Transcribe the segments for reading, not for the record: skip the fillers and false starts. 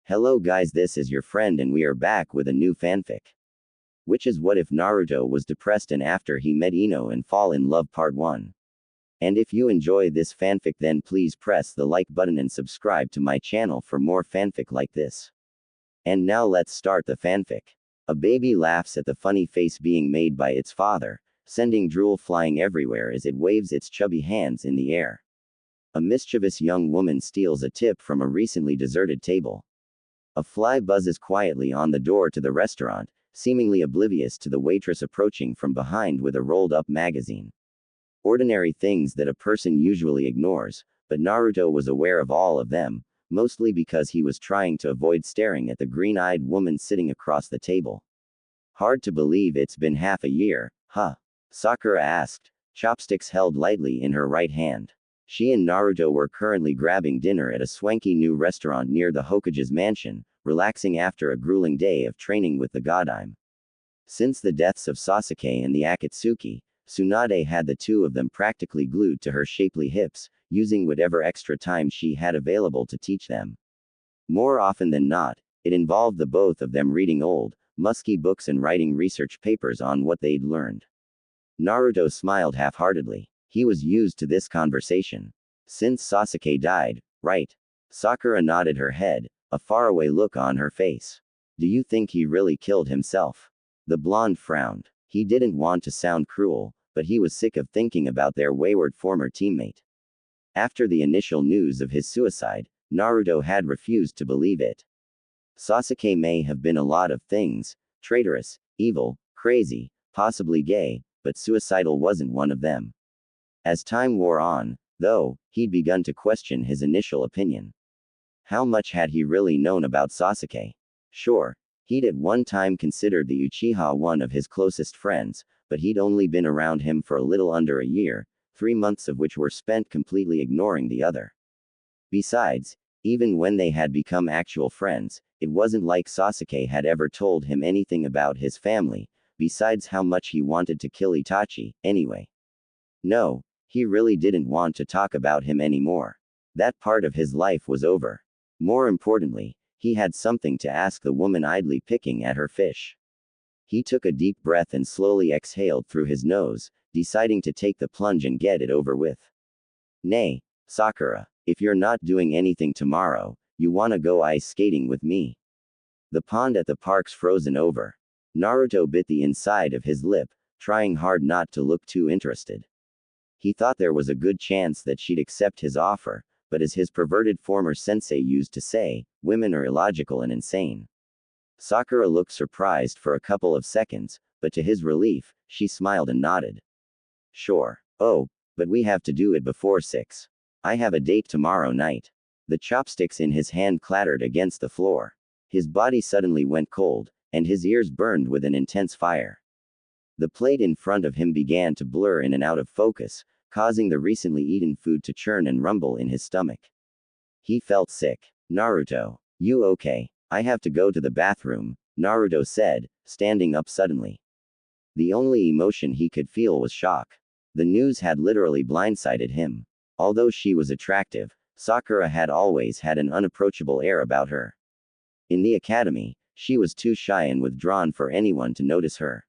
Hello guys, this is your friend and we are back with a new fanfic. Which is What If Naruto Was Depressed and After He Met Ino and Fall in Love Part 1. And if you enjoy this fanfic then please press the like button and subscribe to my channel for more fanfic like this. And now let's start the fanfic. A baby laughs at the funny face being made by its father, sending drool flying everywhere as it waves its chubby hands in the air. A mischievous young woman steals a tip from a recently deserted table. A fly buzzes quietly on the door to the restaurant, seemingly oblivious to the waitress approaching from behind with a rolled-up magazine. Ordinary things that a person usually ignores, but Naruto was aware of all of them, mostly because he was trying to avoid staring at the green-eyed woman sitting across the table. Hard to believe it's been half a year, huh? Sakura asked, chopsticks held lightly in her right hand. She and Naruto were currently grabbing dinner at a swanky new restaurant near the Hokage's mansion, relaxing after a grueling day of training with the Godime. Since the deaths of Sasuke and the Akatsuki, Tsunade had the two of them practically glued to her shapely hips, using whatever extra time she had available to teach them. More often than not, it involved the both of them reading old, musky books and writing research papers on what they'd learned. Naruto smiled half-heartedly. He was used to this conversation. Since Sasuke died, right? Sakura nodded her head, a faraway look on her face. Do you think he really killed himself? The blonde frowned. He didn't want to sound cruel, but he was sick of thinking about their wayward former teammate. After the initial news of his suicide, Naruto had refused to believe it. Sasuke may have been a lot of things, traitorous, evil, crazy, possibly gay, but suicidal wasn't one of them. As time wore on, though, he'd begun to question his initial opinion. How much had he really known about Sasuke? Sure, he'd at one time considered the Uchiha one of his closest friends, but he'd only been around him for a little under a year, 3 months of which were spent completely ignoring the other. Besides, even when they had become actual friends, it wasn't like Sasuke had ever told him anything about his family, besides how much he wanted to kill Itachi, anyway. No, he really didn't want to talk about him anymore. That part of his life was over. More importantly, he had something to ask the woman idly picking at her fish. He took a deep breath and slowly exhaled through his nose, deciding to take the plunge and get it over with. Nay, Sakura, if you're not doing anything tomorrow, you wanna go ice skating with me? The pond at the park's frozen over. Naruto bit the inside of his lip, trying hard not to look too interested. He thought there was a good chance that she'd accept his offer, but as his perverted former sensei used to say, women are illogical and insane. Sakura looked surprised for a couple of seconds, but to his relief, she smiled and nodded. Sure. Oh, but we have to do it before 6. I have a date tomorrow night. The chopsticks in his hand clattered against the floor. His body suddenly went cold, and his ears burned with an intense fire. The plate in front of him began to blur in and out of focus, causing the recently eaten food to churn and rumble in his stomach. He felt sick. Naruto, you okay? I have to go to the bathroom, Naruto said, standing up suddenly. The only emotion he could feel was shock. The news had literally blindsided him. Although she was attractive, Sakura had always had an unapproachable air about her. In the academy, she was too shy and withdrawn for anyone to notice her.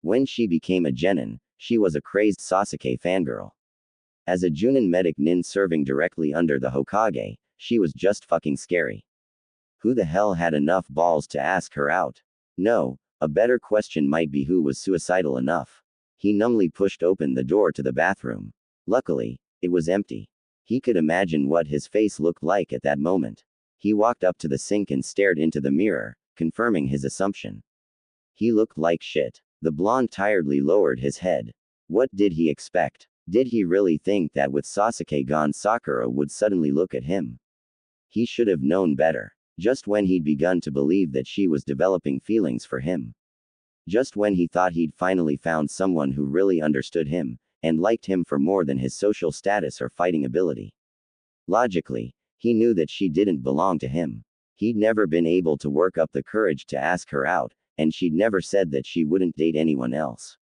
When she became a genin, she was a crazed Sasuke fangirl. As a Junin medic nin serving directly under the Hokage, she was just fucking scary. Who the hell had enough balls to ask her out? No, a better question might be who was suicidal enough. He numbly pushed open the door to the bathroom. Luckily, it was empty. He could imagine what his face looked like at that moment. He walked up to the sink and stared into the mirror, confirming his assumption. He looked like shit. The blonde tiredly lowered his head. What did he expect? Did he really think that with Sasuke gone Sakura would suddenly look at him? He should have known better. Just when he'd begun to believe that she was developing feelings for him. Just when he thought he'd finally found someone who really understood him, and liked him for more than his social status or fighting ability. Logically, he knew that she didn't belong to him. He'd never been able to work up the courage to ask her out, and she'd never said that she wouldn't date anyone else.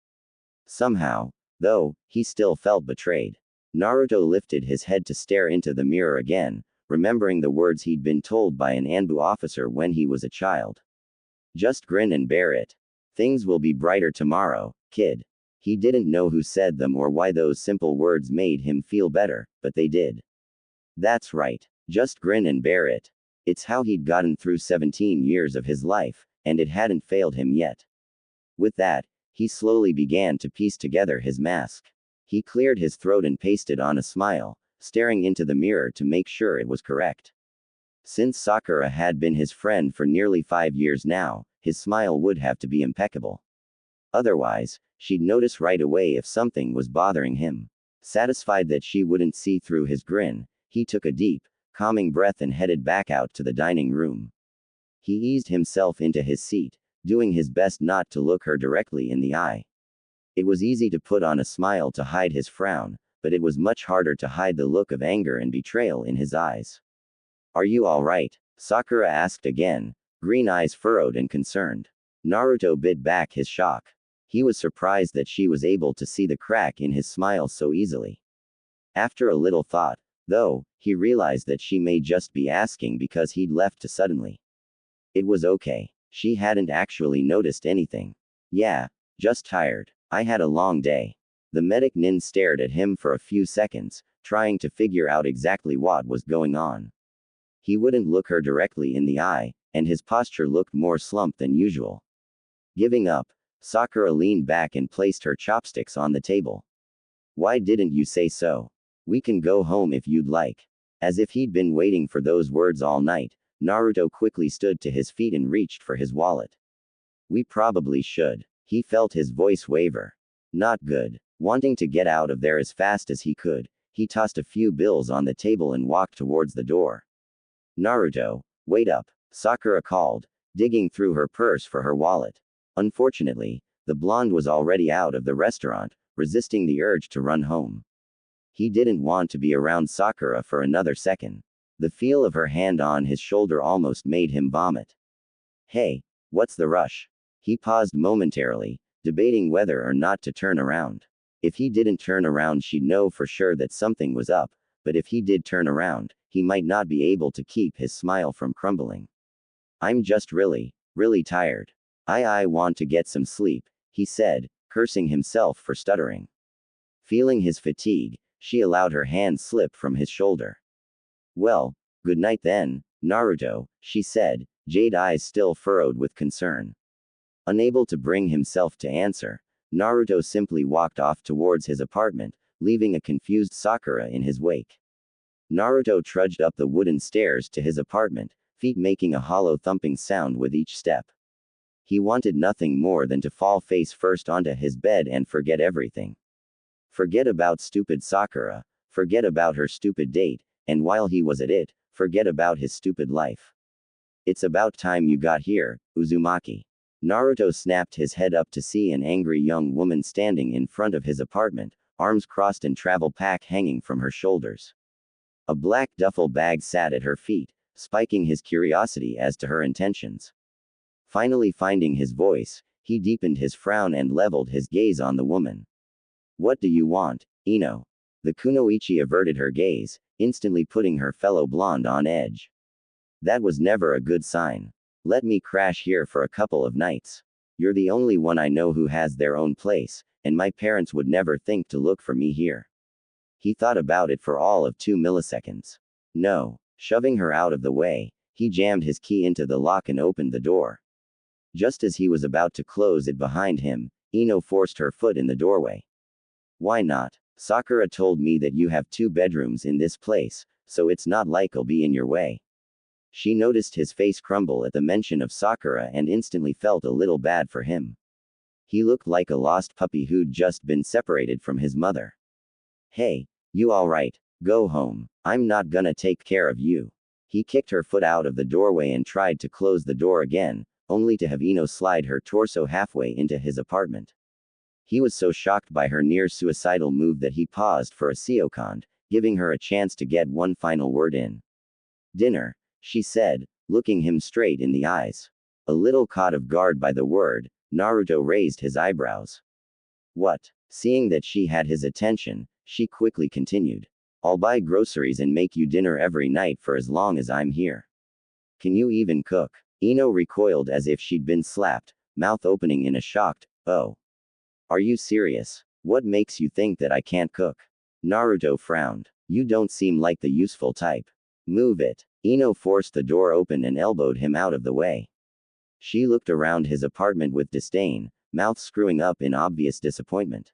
Somehow, though, he still felt betrayed. Naruto lifted his head to stare into the mirror again, remembering the words he'd been told by an Anbu officer when he was a child. Just grin and bear it. Things will be brighter tomorrow, kid. He didn't know who said them or why those simple words made him feel better, but they did. That's right. Just grin and bear it. It's how he'd gotten through 17 years of his life, and it hadn't failed him yet. With that, he slowly began to piece together his mask. He cleared his throat and pasted on a smile, staring into the mirror to make sure it was correct. Since Sakura had been his friend for nearly 5 years now, his smile would have to be impeccable. Otherwise, she'd notice right away if something was bothering him. Satisfied that she wouldn't see through his grin, he took a deep, calming breath and headed back out to the dining room. He eased himself into his seat, doing his best not to look her directly in the eye. It was easy to put on a smile to hide his frown, but it was much harder to hide the look of anger and betrayal in his eyes. Are you all right? Sakura asked again, green eyes furrowed and concerned. Naruto bit back his shock. He was surprised that she was able to see the crack in his smile so easily. After a little thought, though, he realized that she may just be asking because he'd left too suddenly. It was okay. She hadn't actually noticed anything. Yeah, just tired. I had a long day. The medic nin stared at him for a few seconds, trying to figure out exactly what was going on. He wouldn't look her directly in the eye, and his posture looked more slumped than usual. Giving up, Sakura leaned back and placed her chopsticks on the table. Why didn't you say so? We can go home if you'd like. As if he'd been waiting for those words all night, Naruto quickly stood to his feet and reached for his wallet. We probably should. He felt his voice waver. Not good. Wanting to get out of there as fast as he could, he tossed a few bills on the table and walked towards the door. Naruto, wait up, Sakura called, digging through her purse for her wallet. Unfortunately, the blonde was already out of the restaurant, resisting the urge to run home. He didn't want to be around Sakura for another second. The feel of her hand on his shoulder almost made him vomit. Hey, what's the rush? He paused momentarily, debating whether or not to turn around. If he didn't turn around, she'd know for sure that something was up, but if he did turn around, he might not be able to keep his smile from crumbling. I'm just really tired. I want to get some sleep, he said, cursing himself for stuttering. Feeling his fatigue, she allowed her hand slip from his shoulder. Well, good night then, Naruto, she said, jade eyes still furrowed with concern. Unable to bring himself to answer, Naruto simply walked off towards his apartment, leaving a confused Sakura in his wake. Naruto trudged up the wooden stairs to his apartment, feet making a hollow thumping sound with each step. He wanted nothing more than to fall face first onto his bed and forget everything. Forget about stupid Sakura, forget about her stupid date, and while he was at it, forget about his stupid life. It's about time you got here, Uzumaki. Naruto snapped his head up to see an angry young woman standing in front of his apartment, arms crossed and travel pack hanging from her shoulders. A black duffel bag sat at her feet, spiking his curiosity as to her intentions. Finally finding his voice, he deepened his frown and leveled his gaze on the woman. What do you want, Ino? The kunoichi averted her gaze, instantly putting her fellow blonde on edge. That was never a good sign. Let me crash here for a couple of nights. You're the only one I know who has their own place, and my parents would never think to look for me here. He thought about it for all of 2 milliseconds. No. Shoving her out of the way, he jammed his key into the lock and opened the door. Just as he was about to close it behind him, Ino forced her foot in the doorway. Why not? Sakura told me that you have 2 bedrooms in this place, so it's not like I'll be in your way. She noticed his face crumble at the mention of Sakura and instantly felt a little bad for him. He looked like a lost puppy who'd just been separated from his mother. Hey, you alright? Go home. I'm not gonna take care of you. He kicked her foot out of the doorway and tried to close the door again, only to have Ino slide her torso halfway into his apartment. He was so shocked by her near-suicidal move that he paused for a second, giving her a chance to get one final word in. Dinner, she said, looking him straight in the eyes. A little caught off guard by the word, Naruto raised his eyebrows. What? Seeing that she had his attention, she quickly continued. I'll buy groceries and make you dinner every night for as long as I'm here. Can you even cook? Ino recoiled as if she'd been slapped, mouth opening in a shocked, "Oh. Are you serious? What makes you think that I can't cook?" Naruto frowned. "You don't seem like the useful type. Move it." Ino forced the door open and elbowed him out of the way. She looked around his apartment with disdain, mouth screwing up in obvious disappointment.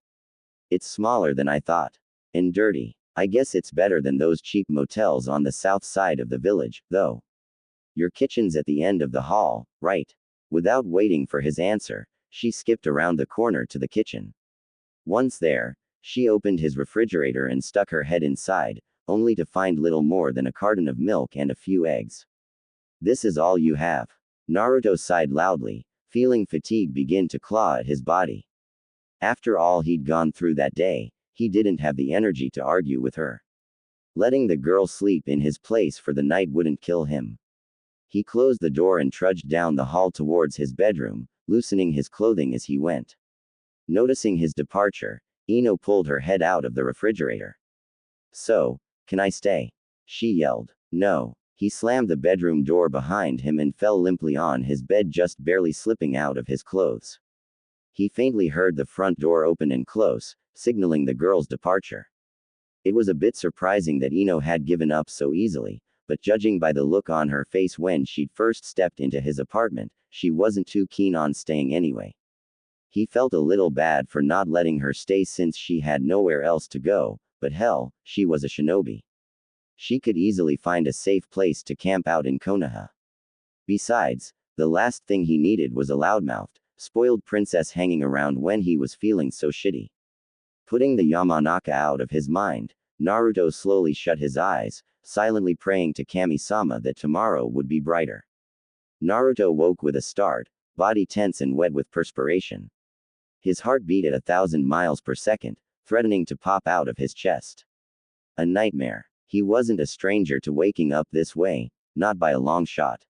"It's smaller than I thought. And dirty. I guess it's better than those cheap motels on the south side of the village, though. Your kitchen's at the end of the hall, right?" Without waiting for his answer, she skipped around the corner to the kitchen. Once there, she opened his refrigerator and stuck her head inside, only to find little more than a carton of milk and a few eggs. "This is all you have?" Naruto sighed loudly, feeling fatigue begin to claw at his body. After all he'd gone through that day, he didn't have the energy to argue with her. Letting the girl sleep in his place for the night wouldn't kill him. He closed the door and trudged down the hall towards his bedroom, loosening his clothing as he went. Noticing his departure, Ino pulled her head out of the refrigerator. "So, can I stay?" she yelled. "No." He slammed the bedroom door behind him and fell limply on his bed, just barely slipping out of his clothes. He faintly heard the front door open and close, signaling the girl's departure. It was a bit surprising that Ino had given up so easily, but judging by the look on her face when she'd first stepped into his apartment, she wasn't too keen on staying anyway. He felt a little bad for not letting her stay since she had nowhere else to go, but hell, she was a shinobi. She could easily find a safe place to camp out in Konoha. Besides, the last thing he needed was a loudmouthed, spoiled princess hanging around when he was feeling so shitty. Putting the Yamanaka out of his mind, Naruto slowly shut his eyes, silently praying to Kami-sama that tomorrow would be brighter. Naruto woke with a start, body tense and wet with perspiration. His heart beat at 1,000 miles per second, threatening to pop out of his chest. A nightmare. He wasn't a stranger to waking up this way, not by a long shot.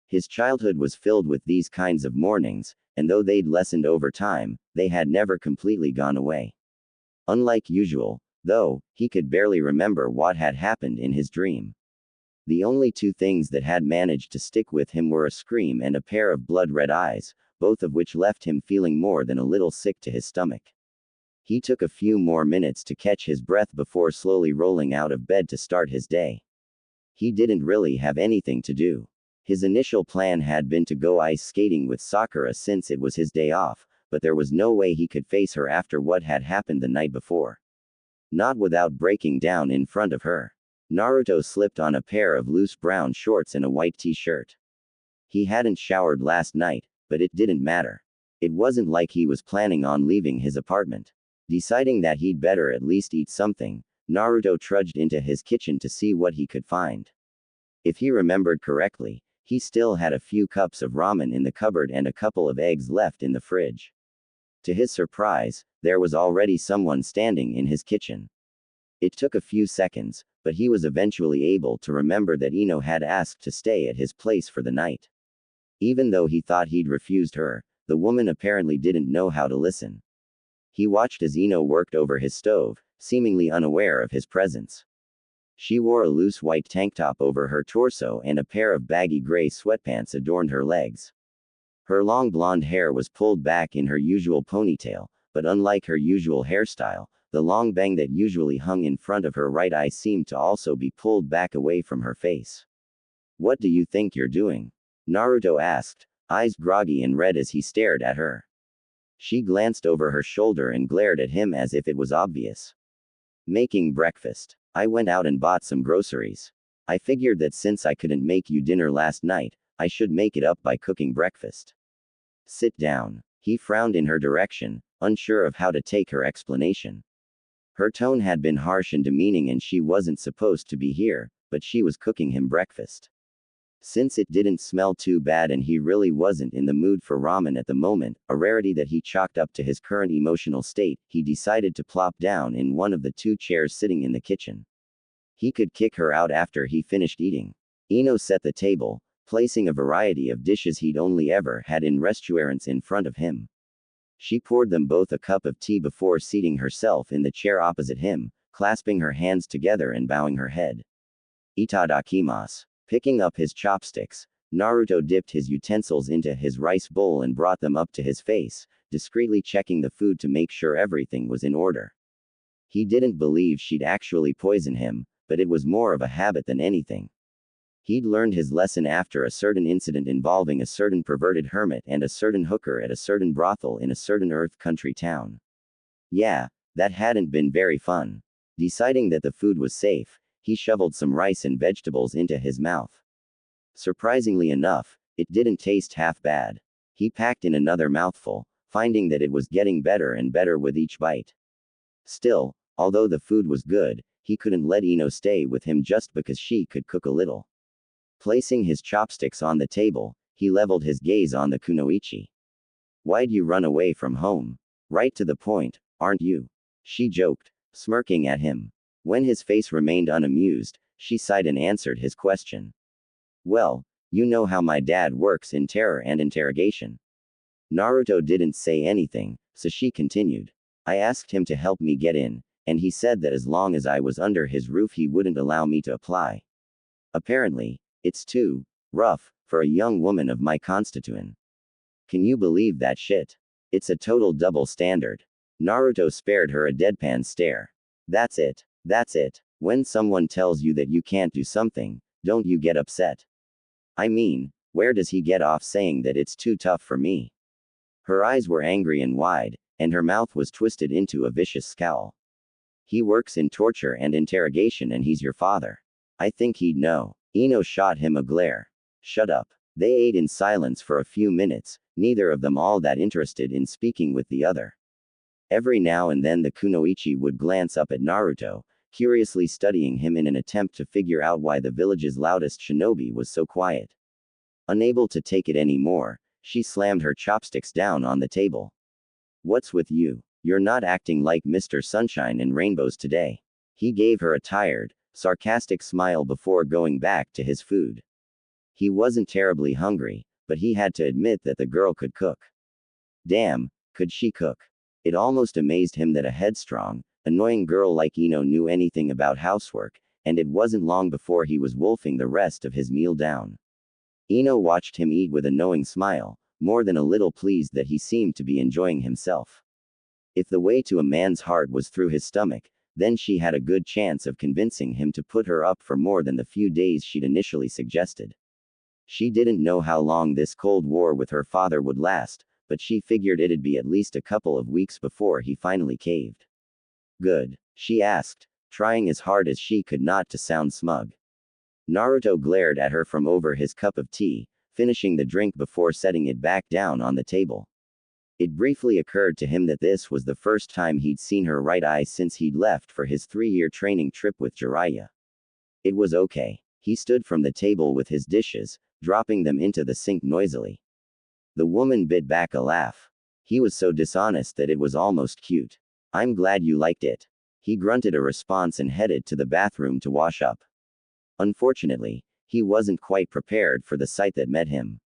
His childhood was filled with these kinds of mornings, and though they'd lessened over time, they had never completely gone away. Unlike usual, though, he could barely remember what had happened in his dream. The only two things that had managed to stick with him were a scream and a pair of blood-red eyes, both of which left him feeling more than a little sick to his stomach. He took a few more minutes to catch his breath before slowly rolling out of bed to start his day. He didn't really have anything to do. His initial plan had been to go ice skating with Sakura since it was his day off, but there was no way he could face her after what had happened the night before. Not without breaking down in front of her. Naruto slipped on a pair of loose brown shorts and a white t-shirt. He hadn't showered last night, but it didn't matter. It wasn't like he was planning on leaving his apartment. Deciding that he'd better at least eat something, Naruto trudged into his kitchen to see what he could find. If he remembered correctly, he still had a few cups of ramen in the cupboard and a couple of eggs left in the fridge. To his surprise, there was already someone standing in his kitchen. It took a few seconds, but he was eventually able to remember that Ino had asked to stay at his place for the night. Even though he thought he'd refused her, the woman apparently didn't know how to listen. He watched as Ino worked over his stove, seemingly unaware of his presence. She wore a loose white tank top over her torso and a pair of baggy gray sweatpants adorned her legs. Her long blonde hair was pulled back in her usual ponytail, but unlike her usual hairstyle, the long bang that usually hung in front of her right eye seemed to also be pulled back away from her face. "What do you think you're doing?" Naruto asked, eyes groggy and red as he stared at her. She glanced over her shoulder and glared at him as if it was obvious. "Making breakfast. I went out and bought some groceries. I figured that since I couldn't make you dinner last night, I should make it up by cooking breakfast." "Sit down." He frowned in her direction, unsure of how to take her explanation. Her tone had been harsh and demeaning and she wasn't supposed to be here, but she was cooking him breakfast. Since it didn't smell too bad and he really wasn't in the mood for ramen at the moment, a rarity that he chalked up to his current emotional state, he decided to plop down in one of the two chairs sitting in the kitchen. He could kick her out after he finished eating. Ino set the table, placing a variety of dishes he'd only ever had in restaurants in front of him. She poured them both a cup of tea before seating herself in the chair opposite him, clasping her hands together and bowing her head. Itadakimasu. Picking up his chopsticks, Naruto dipped his utensils into his rice bowl and brought them up to his face, discreetly checking the food to make sure everything was in order. He didn't believe she'd actually poison him, but it was more of a habit than anything. He'd learned his lesson after a certain incident involving a certain perverted hermit and a certain hooker at a certain brothel in a certain Earth country town. Yeah, that hadn't been very fun. Deciding that the food was safe, he shoveled some rice and vegetables into his mouth. Surprisingly enough, it didn't taste half bad. He packed in another mouthful, finding that it was getting better and better with each bite. Still, although the food was good, he couldn't let Ino stay with him just because she could cook a little. Placing his chopsticks on the table, he leveled his gaze on the kunoichi. Why'd you run away from home? Right to the point, aren't you? She joked, smirking at him. When his face remained unamused, she sighed and answered his question. Well, you know how my dad works in terror and interrogation. Naruto didn't say anything, so she continued. I asked him to help me get in, and he said that as long as I was under his roof he wouldn't allow me to apply. Apparently, it's too rough for a young woman of my constitution. Can you believe that shit? It's a total double standard. Naruto spared her a deadpan stare. That's it. That's it. When someone tells you that you can't do something, don't you get upset? I mean, where does he get off saying that it's too tough for me? Her eyes were angry and wide, and her mouth was twisted into a vicious scowl. He works in torture and interrogation and he's your father. I think he'd know. Ino shot him a glare. Shut up. They ate in silence for a few minutes, neither of them all that interested in speaking with the other. Every now and then the kunoichi would glance up at Naruto, curiously studying him in an attempt to figure out why the village's loudest shinobi was so quiet. Unable to take it anymore, she slammed her chopsticks down on the table. What's with you? You're not acting like Mr. Sunshine and Rainbows today. He gave her a tired, sarcastic smile before going back to his food. He wasn't terribly hungry, but he had to admit that the girl could cook. Damn, could she cook? It almost amazed him that a headstrong, annoying girl like Ino knew anything about housework, and it wasn't long before he was wolfing the rest of his meal down. Ino watched him eat with a knowing smile, more than a little pleased that he seemed to be enjoying himself. If the way to a man's heart was through his stomach, then she had a good chance of convincing him to put her up for more than the few days she'd initially suggested. She didn't know how long this cold war with her father would last, but she figured it'd be at least a couple of weeks before he finally caved. Good? She asked, trying as hard as she could not to sound smug. Naruto glared at her from over his cup of tea, finishing the drink before setting it back down on the table. It briefly occurred to him that this was the first time he'd seen her right eye since he'd left for his 3-year training trip with Jiraiya. It was okay. He stood from the table with his dishes, dropping them into the sink noisily. The woman bit back a laugh. He was so dishonest that it was almost cute. I'm glad you liked it. He grunted a response and headed to the bathroom to wash up. Unfortunately, he wasn't quite prepared for the sight that met him.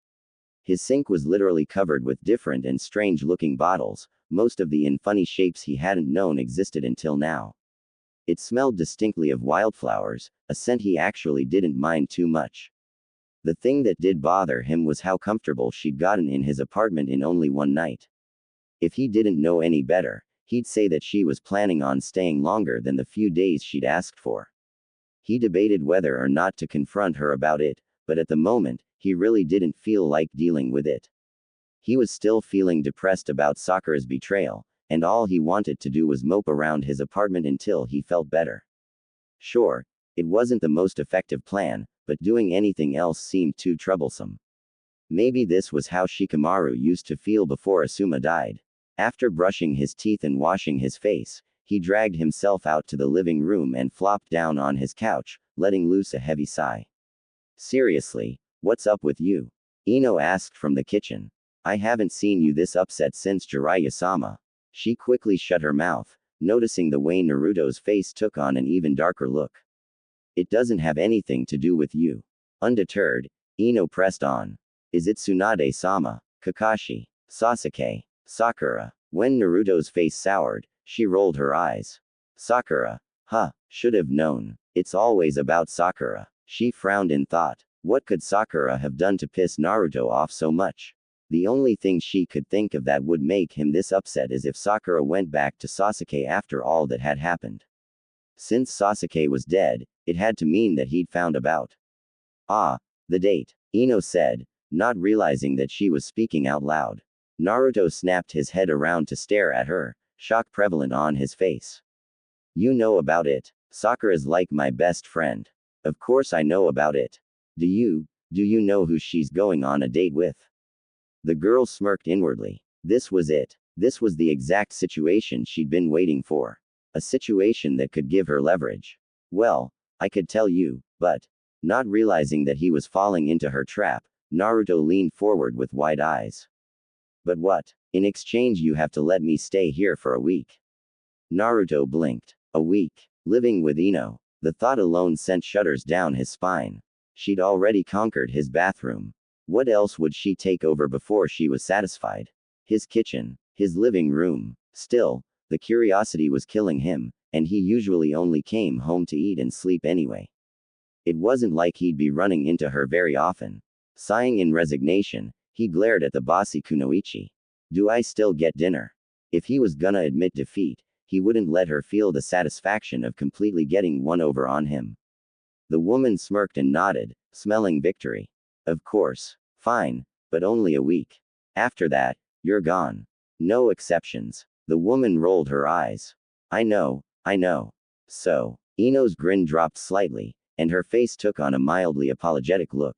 His sink was literally covered with different and strange-looking bottles, most of the in funny shapes he hadn't known existed until now. It smelled distinctly of wildflowers, a scent he actually didn't mind too much. The thing that did bother him was how comfortable she'd gotten in his apartment in only one night. If he didn't know any better, he'd say that she was planning on staying longer than the few days she'd asked for. He debated whether or not to confront her about it, but at the moment, he really didn't feel like dealing with it. He was still feeling depressed about Sakura's betrayal, and all he wanted to do was mope around his apartment until he felt better. Sure, it wasn't the most effective plan, but doing anything else seemed too troublesome. Maybe this was how Shikamaru used to feel before Asuma died. After brushing his teeth and washing his face, he dragged himself out to the living room and flopped down on his couch, letting loose a heavy sigh. Seriously, what's up with you? Ino asked from the kitchen. I haven't seen you this upset since Jiraiya-sama. She quickly shut her mouth, noticing the way Naruto's face took on an even darker look. It doesn't have anything to do with you. Undeterred, Ino pressed on. Is it Tsunade-sama, Kakashi, Sasuke, Sakura? When Naruto's face soured, she rolled her eyes. Sakura. Huh, should have known. It's always about Sakura. She frowned in thought. What could Sakura have done to piss Naruto off so much? The only thing she could think of that would make him this upset is if Sakura went back to Sasuke after all that had happened. Since Sasuke was dead, it had to mean that he'd found about. Ah, the date, Ino said, not realizing that she was speaking out loud. Naruto snapped his head around to stare at her, shock prevalent on his face. You know about it. Sakura's like my best friend. Of course I know about it. Do you know who she's going on a date with? The girl smirked inwardly. This was it. This was the exact situation she'd been waiting for. A situation that could give her leverage. Well, I could tell you, but. Not realizing that he was falling into her trap, Naruto leaned forward with wide eyes. But what? In exchange you have to let me stay here for a week. Naruto blinked. A week. Living with Ino. The thought alone sent shudders down his spine. She'd already conquered his bathroom. What else would she take over before she was satisfied? His kitchen. His living room. Still, the curiosity was killing him, and he usually only came home to eat and sleep anyway. It wasn't like he'd be running into her very often. Sighing in resignation, he glared at the bossy kunoichi. Do I still get dinner? If he was gonna admit defeat, he wouldn't let her feel the satisfaction of completely getting one over on him. The woman smirked and nodded, smelling victory. Of course. Fine, but only a week. After that, you're gone. No exceptions. The woman rolled her eyes. I know. So, Ino's grin dropped slightly, and her face took on a mildly apologetic look.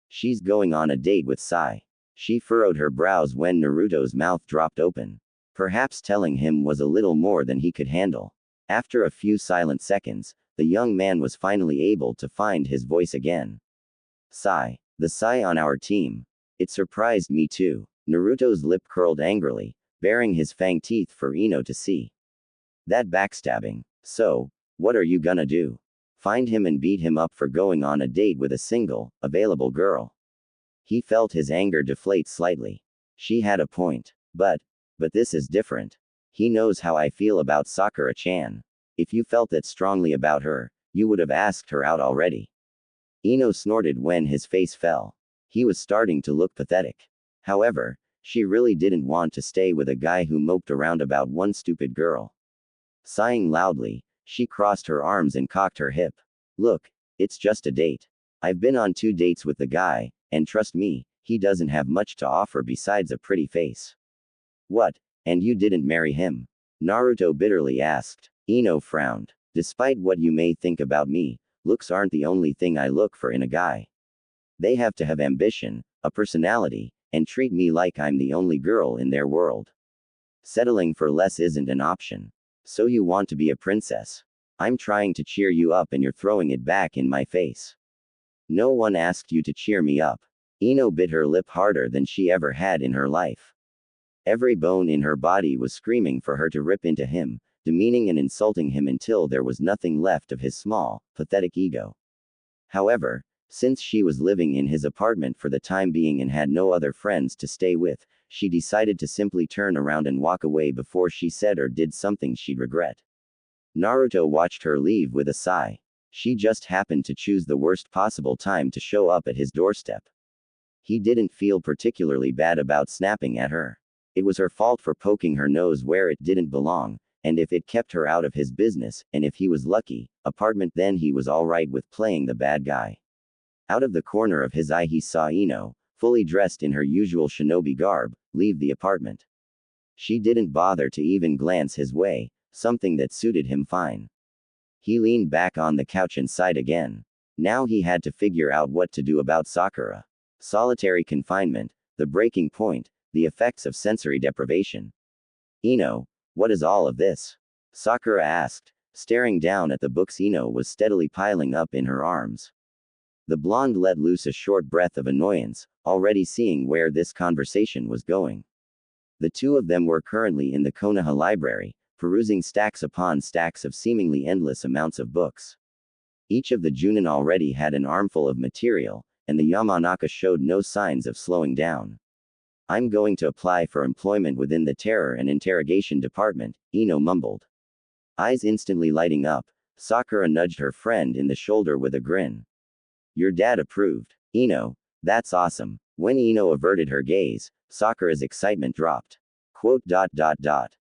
She's going on a date with Sai. She furrowed her brows when Naruto's mouth dropped open. Perhaps telling him was a little more than he could handle. After a few silent seconds, the young man was finally able to find his voice again. Sai. The Sai on our team. It surprised me too. Naruto's lip curled angrily, baring his fang teeth for Ino to see. That backstabbing. So, what are you gonna do? Find him and beat him up for going on a date with a single, available girl. He felt his anger deflate slightly. She had a point. But this is different. He knows how I feel about Sakura-chan. If you felt that strongly about her, you would have asked her out already. Ino snorted when his face fell. He was starting to look pathetic. However, she really didn't want to stay with a guy who moped around about one stupid girl. Sighing loudly, she crossed her arms and cocked her hip. Look, it's just a date. I've been on 2 dates with the guy, and trust me, he doesn't have much to offer besides a pretty face. What? And you didn't marry him? Naruto bitterly asked. Ino frowned. Despite what you may think about me, looks aren't the only thing I look for in a guy. They have to have ambition, a personality, and treat me like I'm the only girl in their world. Settling for less isn't an option. So you want to be a princess? I'm trying to cheer you up and you're throwing it back in my face. No one asked you to cheer me up. Ino bit her lip harder than she ever had in her life. Every bone in her body was screaming for her to rip into him, demeaning and insulting him until there was nothing left of his small, pathetic ego. However, since she was living in his apartment for the time being and had no other friends to stay with, she decided to simply turn around and walk away before she said or did something she'd regret. Naruto watched her leave with a sigh. She just happened to choose the worst possible time to show up at his doorstep. He didn't feel particularly bad about snapping at her. It was her fault for poking her nose where it didn't belong, and if it kept her out of his business, and if he was lucky, apartment, then he was alright with playing the bad guy. Out of the corner of his eye he saw Ino, fully dressed in her usual shinobi garb, leave the apartment. She didn't bother to even glance his way, something that suited him fine. He leaned back on the couch and sighed again. Now he had to figure out what to do about Sakura. Solitary confinement, the breaking point, the effects of sensory deprivation. Ino, what is all of this? Sakura asked, staring down at the books Ino was steadily piling up in her arms. The blonde let loose a short breath of annoyance, already seeing where this conversation was going. The two of them were currently in the Konoha library, perusing stacks upon stacks of seemingly endless amounts of books. Each of the Junin already had an armful of material, and the Yamanaka showed no signs of slowing down. I'm going to apply for employment within the Terror and Interrogation Department, Ino mumbled. Eyes instantly lighting up, Sakura nudged her friend in the shoulder with a grin. Your dad approved. Ino, that's awesome. When Ino averted her gaze, Sakura's excitement dropped. Quote.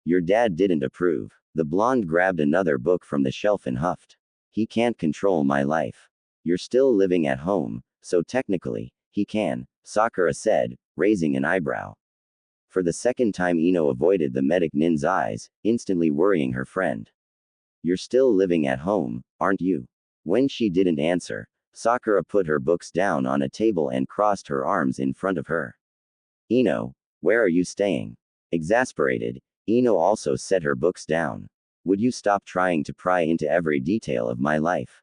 Your dad didn't approve. The blonde grabbed another book from the shelf and huffed. He can't control my life. You're still living at home, so technically, he can, Sakura said, raising an eyebrow. For the second time Ino avoided the medic nin's eyes, instantly worrying her friend. You're still living at home, aren't you? When she didn't answer, Sakura put her books down on a table and crossed her arms in front of her. Ino, where are you staying? Exasperated, Ino also set her books down. Would you stop trying to pry into every detail of my life?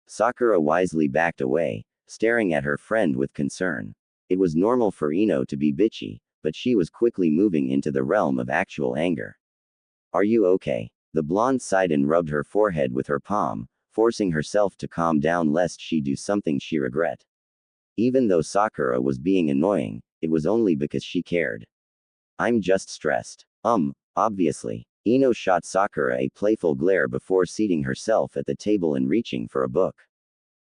Sakura wisely backed away, staring at her friend with concern. It was normal for Ino to be bitchy, but she was quickly moving into the realm of actual anger. Are you okay? The blonde sighed and rubbed her forehead with her palm, forcing herself to calm down lest she do something she regret. Even though Sakura was being annoying, it was only because she cared. I'm just stressed. Obviously. Ino shot Sakura a playful glare before seating herself at the table and reaching for a book.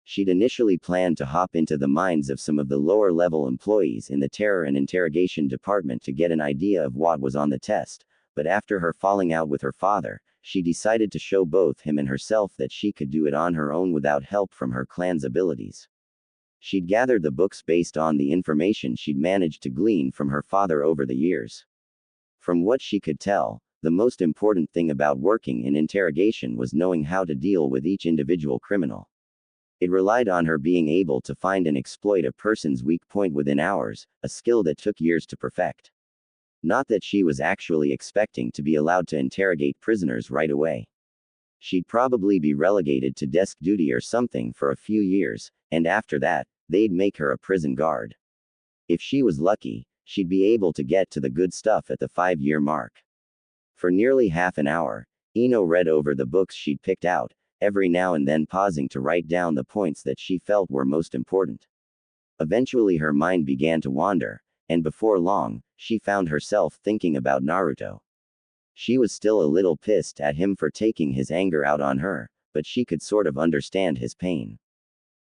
She'd initially planned to hop into the minds of some of the lower-level employees in the terror and interrogation department to get an idea of what was on the test, but after her falling out with her father, she decided to show both him and herself that she could do it on her own without help from her clan's abilities. She'd gathered the books based on the information she'd managed to glean from her father over the years. From what she could tell, the most important thing about working in interrogation was knowing how to deal with each individual criminal. It relied on her being able to find and exploit a person's weak point within hours, a skill that took years to perfect. Not that she was actually expecting to be allowed to interrogate prisoners right away. She'd probably be relegated to desk duty or something for a few years, and after that, they'd make her a prison guard. If she was lucky, she'd be able to get to the good stuff at the 5-year mark. For nearly half an hour, Ino read over the books she'd picked out, every now and then pausing to write down the points that she felt were most important. Eventually her mind began to wander, and before long, she found herself thinking about Naruto. She was still a little pissed at him for taking his anger out on her, but she could sort of understand his pain.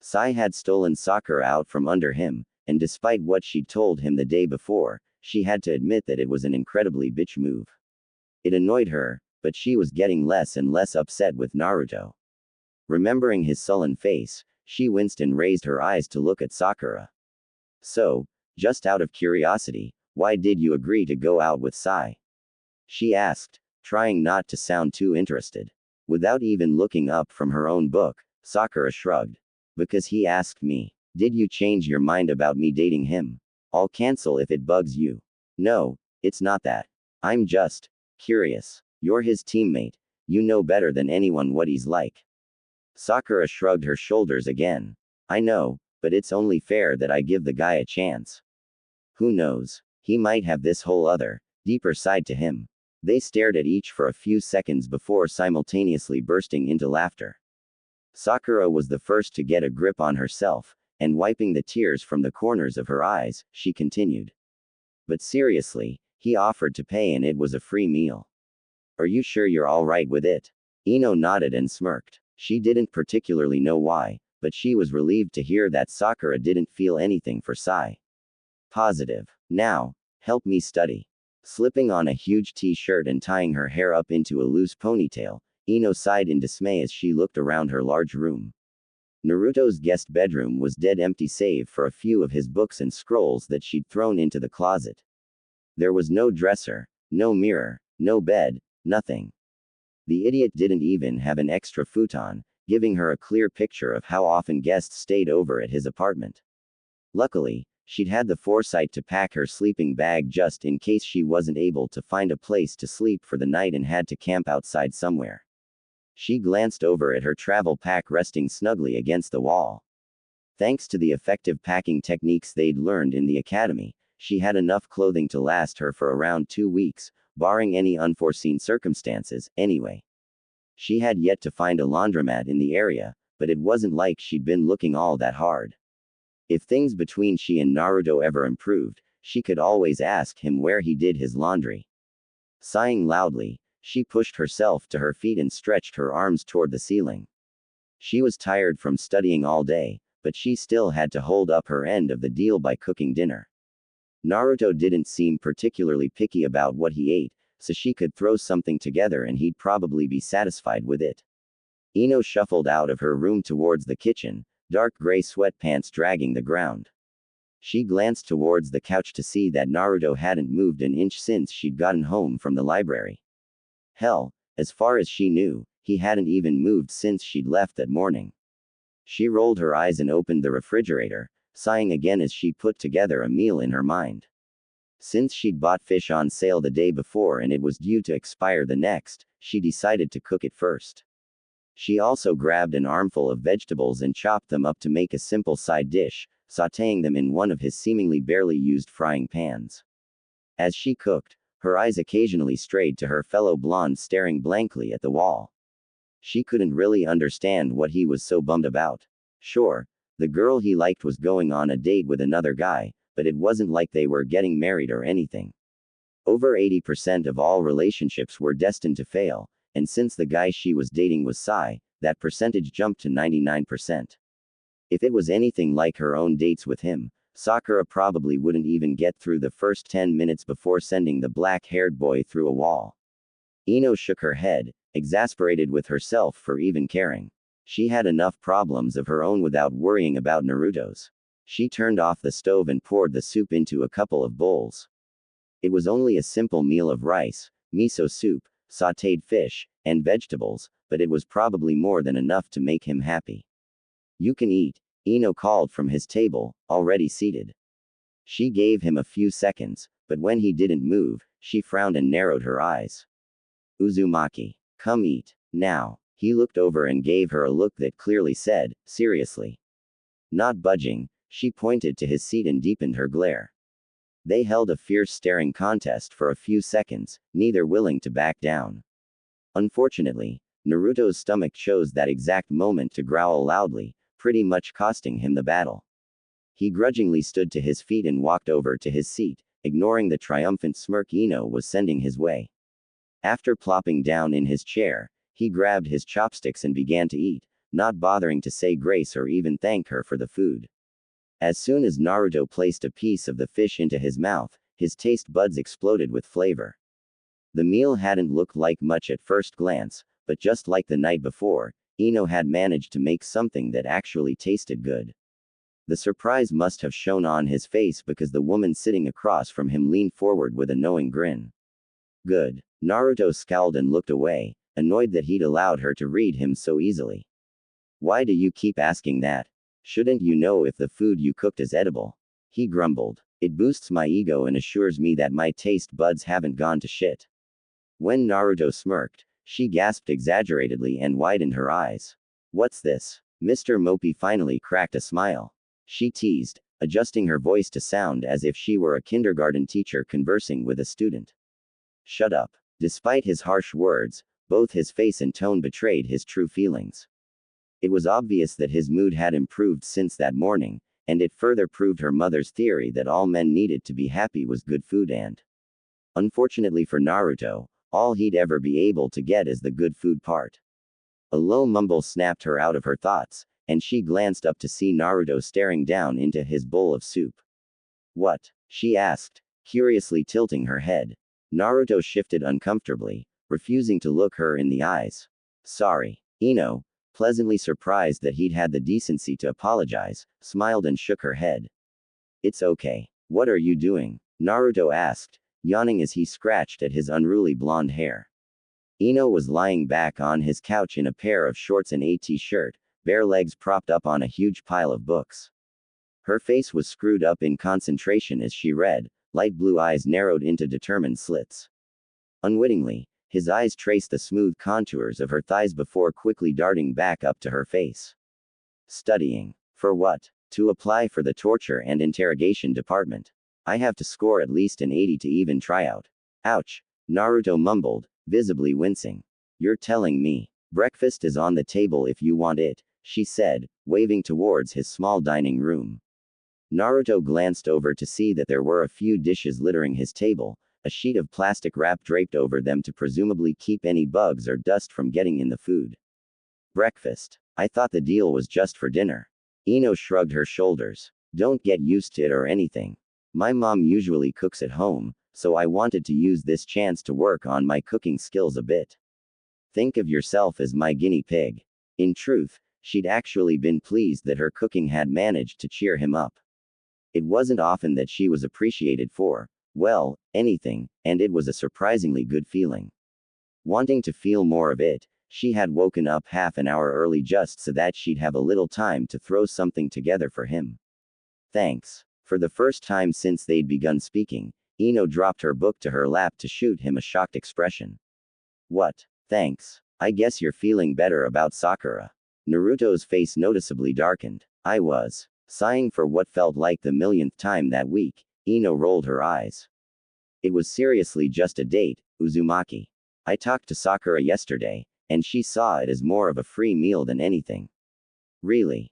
Sai had stolen Sakura out from under him, and despite what she'd told him the day before, she had to admit that it was an incredibly bitch move. It annoyed her, but she was getting less and less upset with Naruto. Remembering his sullen face, she winced and raised her eyes to look at Sakura. So, just out of curiosity, why did you agree to go out with Sai? She asked, trying not to sound too interested. Without even looking up from her own book, Sakura shrugged. Because he asked me. Did you change your mind about me dating him? I'll cancel if it bugs you. No, it's not that. I'm just curious. You're his teammate. You know better than anyone what he's like. Sakura shrugged her shoulders again. I know, but it's only fair that I give the guy a chance. Who knows? He might have this whole other, deeper side to him. They stared at each for a few seconds before simultaneously bursting into laughter. Sakura was the first to get a grip on herself, and wiping the tears from the corners of her eyes, she continued. But seriously, he offered to pay and it was a free meal. Are you sure you're alright with it? Ino nodded and smirked. She didn't particularly know why, but she was relieved to hear that Sakura didn't feel anything for Sai. Positive. Now, help me study. Slipping on a huge t-shirt and tying her hair up into a loose ponytail, Ino sighed in dismay as she looked around her large room. Naruto's guest bedroom was dead empty save for a few of his books and scrolls that she'd thrown into the closet. There was no dresser, no mirror, no bed, nothing. The idiot didn't even have an extra futon, giving her a clear picture of how often guests stayed over at his apartment. Luckily, she'd had the foresight to pack her sleeping bag just in case she wasn't able to find a place to sleep for the night and had to camp outside somewhere. She glanced over at her travel pack resting snugly against the wall. Thanks to the effective packing techniques they'd learned in the academy, she had enough clothing to last her for around 2 weeks, barring any unforeseen circumstances, anyway. She had yet to find a laundromat in the area, but it wasn't like she'd been looking all that hard. If things between she and Naruto ever improved, she could always ask him where he did his laundry. Sighing loudly, She pushed herself to her feet and stretched her arms toward the ceiling. She was tired from studying all day, but she still had to hold up her end of the deal by cooking dinner. Naruto didn't seem particularly picky about what he ate, so she could throw something together and he'd probably be satisfied with it. Ino shuffled out of her room towards the kitchen, dark gray sweatpants dragging the ground. She glanced towards the couch to see that Naruto hadn't moved an inch since she'd gotten home from the library. Hell, as far as she knew, he hadn't even moved since she'd left that morning. She rolled her eyes and opened the refrigerator, sighing again as she put together a meal in her mind. Since she'd bought fish on sale the day before and it was due to expire the next, she decided to cook it first. She also grabbed an armful of vegetables and chopped them up to make a simple side dish, sautéing them in one of his seemingly barely used frying pans. As she cooked, her eyes occasionally strayed to her fellow blonde staring blankly at the wall. She couldn't really understand what he was so bummed about. Sure, the girl he liked was going on a date with another guy, but it wasn't like they were getting married or anything. Over 80% of all relationships were destined to fail, and since the guy she was dating was Sai, that percentage jumped to 99%. If it was anything like her own dates with him, Sakura probably wouldn't even get through the first 10 minutes before sending the black-haired boy through a wall. Ino shook her head, exasperated with herself for even caring. She had enough problems of her own without worrying about Naruto's. She turned off the stove and poured the soup into a couple of bowls. It was only a simple meal of rice, miso soup, sautéed fish, and vegetables, but it was probably more than enough to make him happy. You can eat, Ino called from his table, already seated. She gave him a few seconds, but when he didn't move, she frowned and narrowed her eyes. Uzumaki, come eat, now. He looked over and gave her a look that clearly said, seriously. Not budging, she pointed to his seat and deepened her glare. They held a fierce staring contest for a few seconds, neither willing to back down. Unfortunately, Naruto's stomach chose that exact moment to growl loudly, pretty much costing him the battle. He grudgingly stood to his feet and walked over to his seat, ignoring the triumphant smirk Ino was sending his way. After plopping down in his chair, he grabbed his chopsticks and began to eat, not bothering to say grace or even thank her for the food. As soon as Naruto placed a piece of the fish into his mouth, his taste buds exploded with flavor. The meal hadn't looked like much at first glance, but just like the night before, Ino had managed to make something that actually tasted good. The surprise must have shown on his face because the woman sitting across from him leaned forward with a knowing grin. Good. Naruto scowled and looked away, annoyed that he'd allowed her to read him so easily. Why do you keep asking that? Shouldn't you know if the food you cooked is edible? He grumbled. It boosts my ego and assures me that my taste buds haven't gone to shit. When Naruto smirked, she gasped exaggeratedly and widened her eyes. What's this? Mr. Mopey finally cracked a smile. She teased, adjusting her voice to sound as if she were a kindergarten teacher conversing with a student. Shut up. Despite his harsh words, both his face and tone betrayed his true feelings. It was obvious that his mood had improved since that morning, and it further proved her mother's theory that all men needed to be happy was good food and. Unfortunately for Naruto, all he'd ever be able to get is the good food part. A low mumble snapped her out of her thoughts, and she glanced up to see Naruto staring down into his bowl of soup. What? She asked, curiously tilting her head. Naruto shifted uncomfortably, refusing to look her in the eyes. Sorry. Ino, pleasantly surprised that he'd had the decency to apologize, smiled and shook her head. It's okay. What are you doing? Naruto asked, yawning as he scratched at his unruly blonde hair. Ino was lying back on his couch in a pair of shorts and a t-shirt, bare legs propped up on a huge pile of books. Her face was screwed up in concentration as she read, light blue eyes narrowed into determined slits. Unwittingly, his eyes traced the smooth contours of her thighs before quickly darting back up to her face. Studying. For what? To apply for the torture and interrogation department. I have to score at least an 80 to even try out. Ouch. Naruto mumbled, visibly wincing. You're telling me. Breakfast is on the table if you want it, she said, waving towards his small dining room. Naruto glanced over to see that there were a few dishes littering his table, a sheet of plastic wrap draped over them to presumably keep any bugs or dust from getting in the food. Breakfast. I thought the deal was just for dinner. Ino shrugged her shoulders. Don't get used to it or anything. My mom usually cooks at home, so I wanted to use this chance to work on my cooking skills a bit. Think of yourself as my guinea pig. In truth, she'd actually been pleased that her cooking had managed to cheer him up. It wasn't often that she was appreciated for, well, anything, and it was a surprisingly good feeling. Wanting to feel more of it, she had woken up half an hour early just so that she'd have a little time to throw something together for him. Thanks. For the first time since they'd begun speaking, Ino dropped her book to her lap to shoot him a shocked expression. What? Thanks. I guess you're feeling better about Sakura. Naruto's face noticeably darkened. I was. Sighing for what felt like the millionth time that week, Ino rolled her eyes. It was seriously just a date, Uzumaki. I talked to Sakura yesterday, and she saw it as more of a free meal than anything. Really?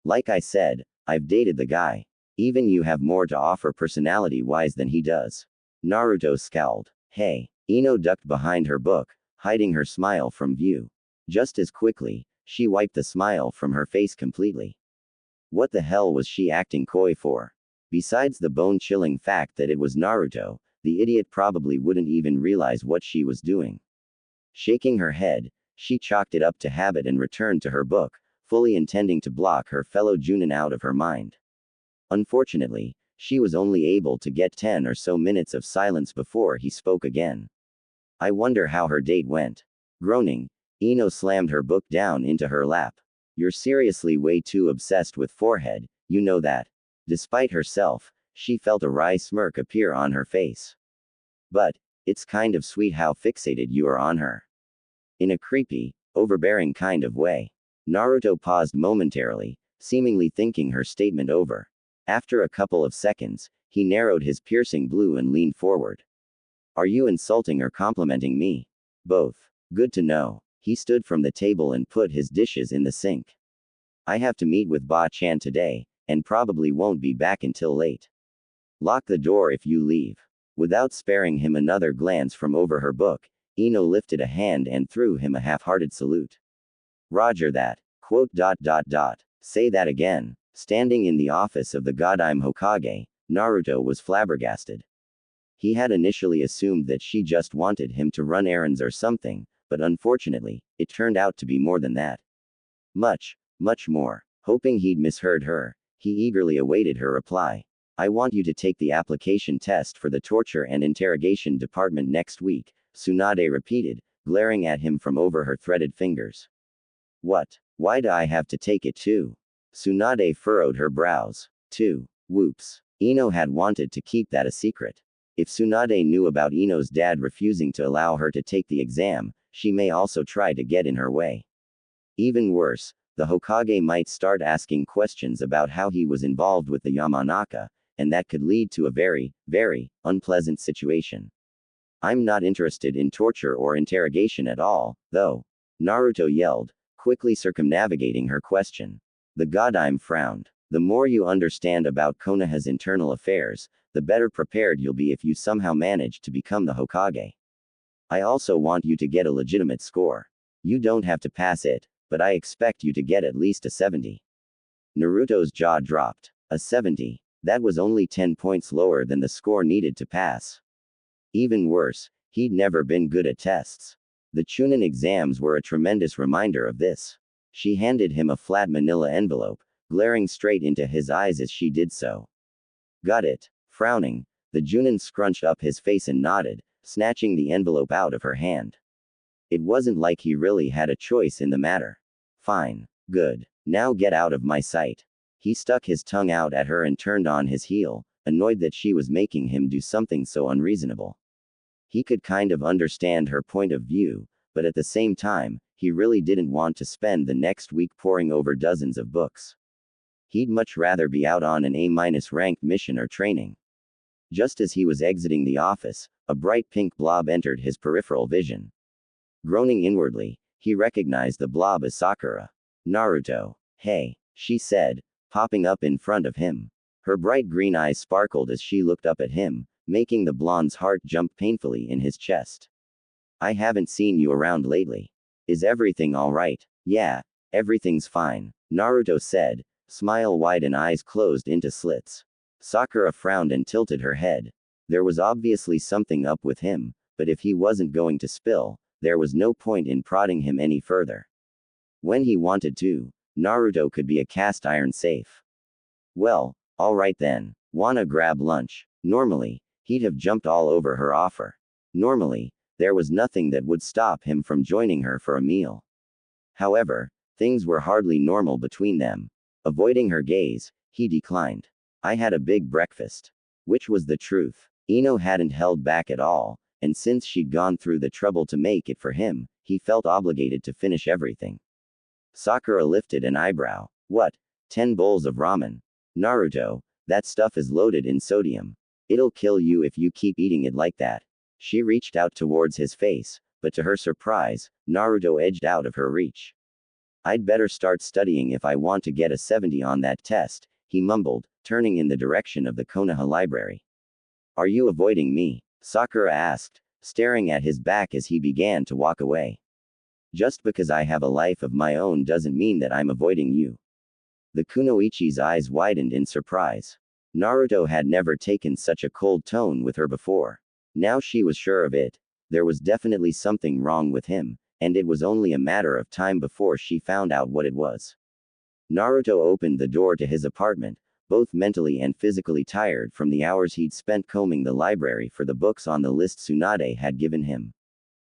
Like I said, I've dated the guy. Even you have more to offer personality-wise than he does. Naruto scowled. Hey. Ino ducked behind her book, hiding her smile from view. Just as quickly, she wiped the smile from her face completely. What the hell was she acting coy for? Besides the bone-chilling fact that it was Naruto, the idiot probably wouldn't even realize what she was doing. Shaking her head, she chalked it up to habit and returned to her book, fully intending to block her fellow Junin out of her mind. Unfortunately, she was only able to get 10 or so minutes of silence before he spoke again. I wonder how her date went. Groaning, Ino slammed her book down into her lap. You're seriously way too obsessed with forehead, you know that. Despite herself, she felt a wry smirk appear on her face. But, it's kind of sweet how fixated you are on her. In a creepy, overbearing kind of way. Naruto paused momentarily, seemingly thinking her statement over. After a couple of seconds, he narrowed his piercing blue and leaned forward. Are you insulting or complimenting me? Both. Good to know. He stood from the table and put his dishes in the sink. I have to meet with Ba-chan today, and probably won't be back until late. Lock the door if you leave. Without sparing him another glance from over her book, Ino lifted a hand and threw him a half-hearted salute. Roger that. Quote. Say that again. Standing in the office of the Godime Hokage, Naruto was flabbergasted. He had initially assumed that she just wanted him to run errands or something, but unfortunately, it turned out to be more than that. Much more. Hoping he'd misheard her, he eagerly awaited her reply. I want you to take the application test for the torture and interrogation department next week, Tsunade repeated, glaring at him from over her threaded fingers. What? Why do I have to take it too? Tsunade furrowed her brows. Whoops. Ino had wanted to keep that a secret. If Tsunade knew about Ino's dad refusing to allow her to take the exam, she may also try to get in her way. Even worse, the Hokage might start asking questions about how he was involved with the Yamanaka, and that could lead to a very unpleasant situation. I'm not interested in torture or interrogation at all, though. Naruto yelled, quickly circumnavigating her question. The Godime frowned. The more you understand about Konoha's internal affairs, the better prepared you'll be if you somehow manage to become the Hokage. I also want you to get a legitimate score. You don't have to pass it, but I expect you to get at least a 70. Naruto's jaw dropped. A 70. That was only 10 points lower than the score needed to pass. Even worse, he'd never been good at tests. The Chunin exams were a tremendous reminder of this. She handed him a flat manila envelope, glaring straight into his eyes as she did so. Got it. Frowning, the Junin scrunched up his face and nodded, snatching the envelope out of her hand. It wasn't like he really had a choice in the matter. Fine. Good. Now get out of my sight. He stuck his tongue out at her and turned on his heel, annoyed that she was making him do something so unreasonable. He could kind of understand her point of view, but at the same time, he really didn't want to spend the next week poring over dozens of books. He'd much rather be out on an A-ranked mission or training. Just as he was exiting the office, a bright pink blob entered his peripheral vision. Groaning inwardly, he recognized the blob as Sakura. Naruto. Hey, she said, popping up in front of him. Her bright green eyes sparkled as she looked up at him, making the blonde's heart jump painfully in his chest. I haven't seen you around lately. Is everything alright? Yeah, everything's fine, Naruto said, smile wide and eyes closed into slits. Sakura frowned and tilted her head. There was obviously something up with him, but if he wasn't going to spill, there was no point in prodding him any further. When he wanted to, Naruto could be a cast iron safe. Well, alright then. Wanna grab lunch? Normally, he'd have jumped all over her offer. Normally, there was nothing that would stop him from joining her for a meal. However, things were hardly normal between them. Avoiding her gaze, he declined. I had a big breakfast. Which was the truth. Ino hadn't held back at all, and since she'd gone through the trouble to make it for him, he felt obligated to finish everything. Sakura lifted an eyebrow. What? 10 bowls of ramen? Naruto, that stuff is loaded in sodium. It'll kill you if you keep eating it like that. She reached out towards his face, but to her surprise, Naruto edged out of her reach. I'd better start studying if I want to get a 70 on that test, he mumbled, turning in the direction of the Konoha library. Are you avoiding me? Sakura asked, staring at his back as he began to walk away. Just because I have a life of my own doesn't mean that I'm avoiding you. The kunoichi's eyes widened in surprise. Naruto had never taken such a cold tone with her before. Now she was sure of it. There was definitely something wrong with him, and it was only a matter of time before she found out what it was. Naruto opened the door to his apartment, both mentally and physically tired from the hours he'd spent combing the library for the books on the list Tsunade had given him.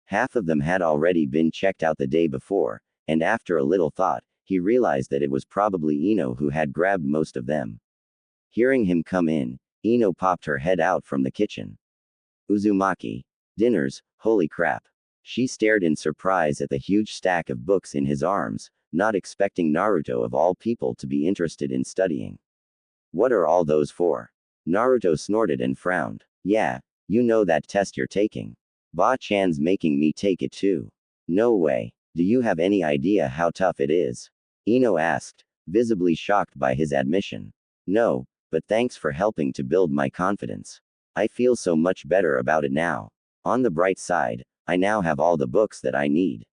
Half of them had already been checked out the day before, and after a little thought, he realized that it was probably Ino who had grabbed most of them. Hearing him come in, Ino popped her head out from the kitchen. Uzumaki. Dinners, holy crap. She stared in surprise at the huge stack of books in his arms, not expecting Naruto of all people to be interested in studying. What are all those for? Naruto snorted and frowned. Yeah, you know that test you're taking. Ba-chan's making me take it too. No way. Do you have any idea how tough it is? Ino asked, visibly shocked by his admission. No, but thanks for helping to build my confidence. I feel so much better about it now. On the bright side, I now have all the books that I need.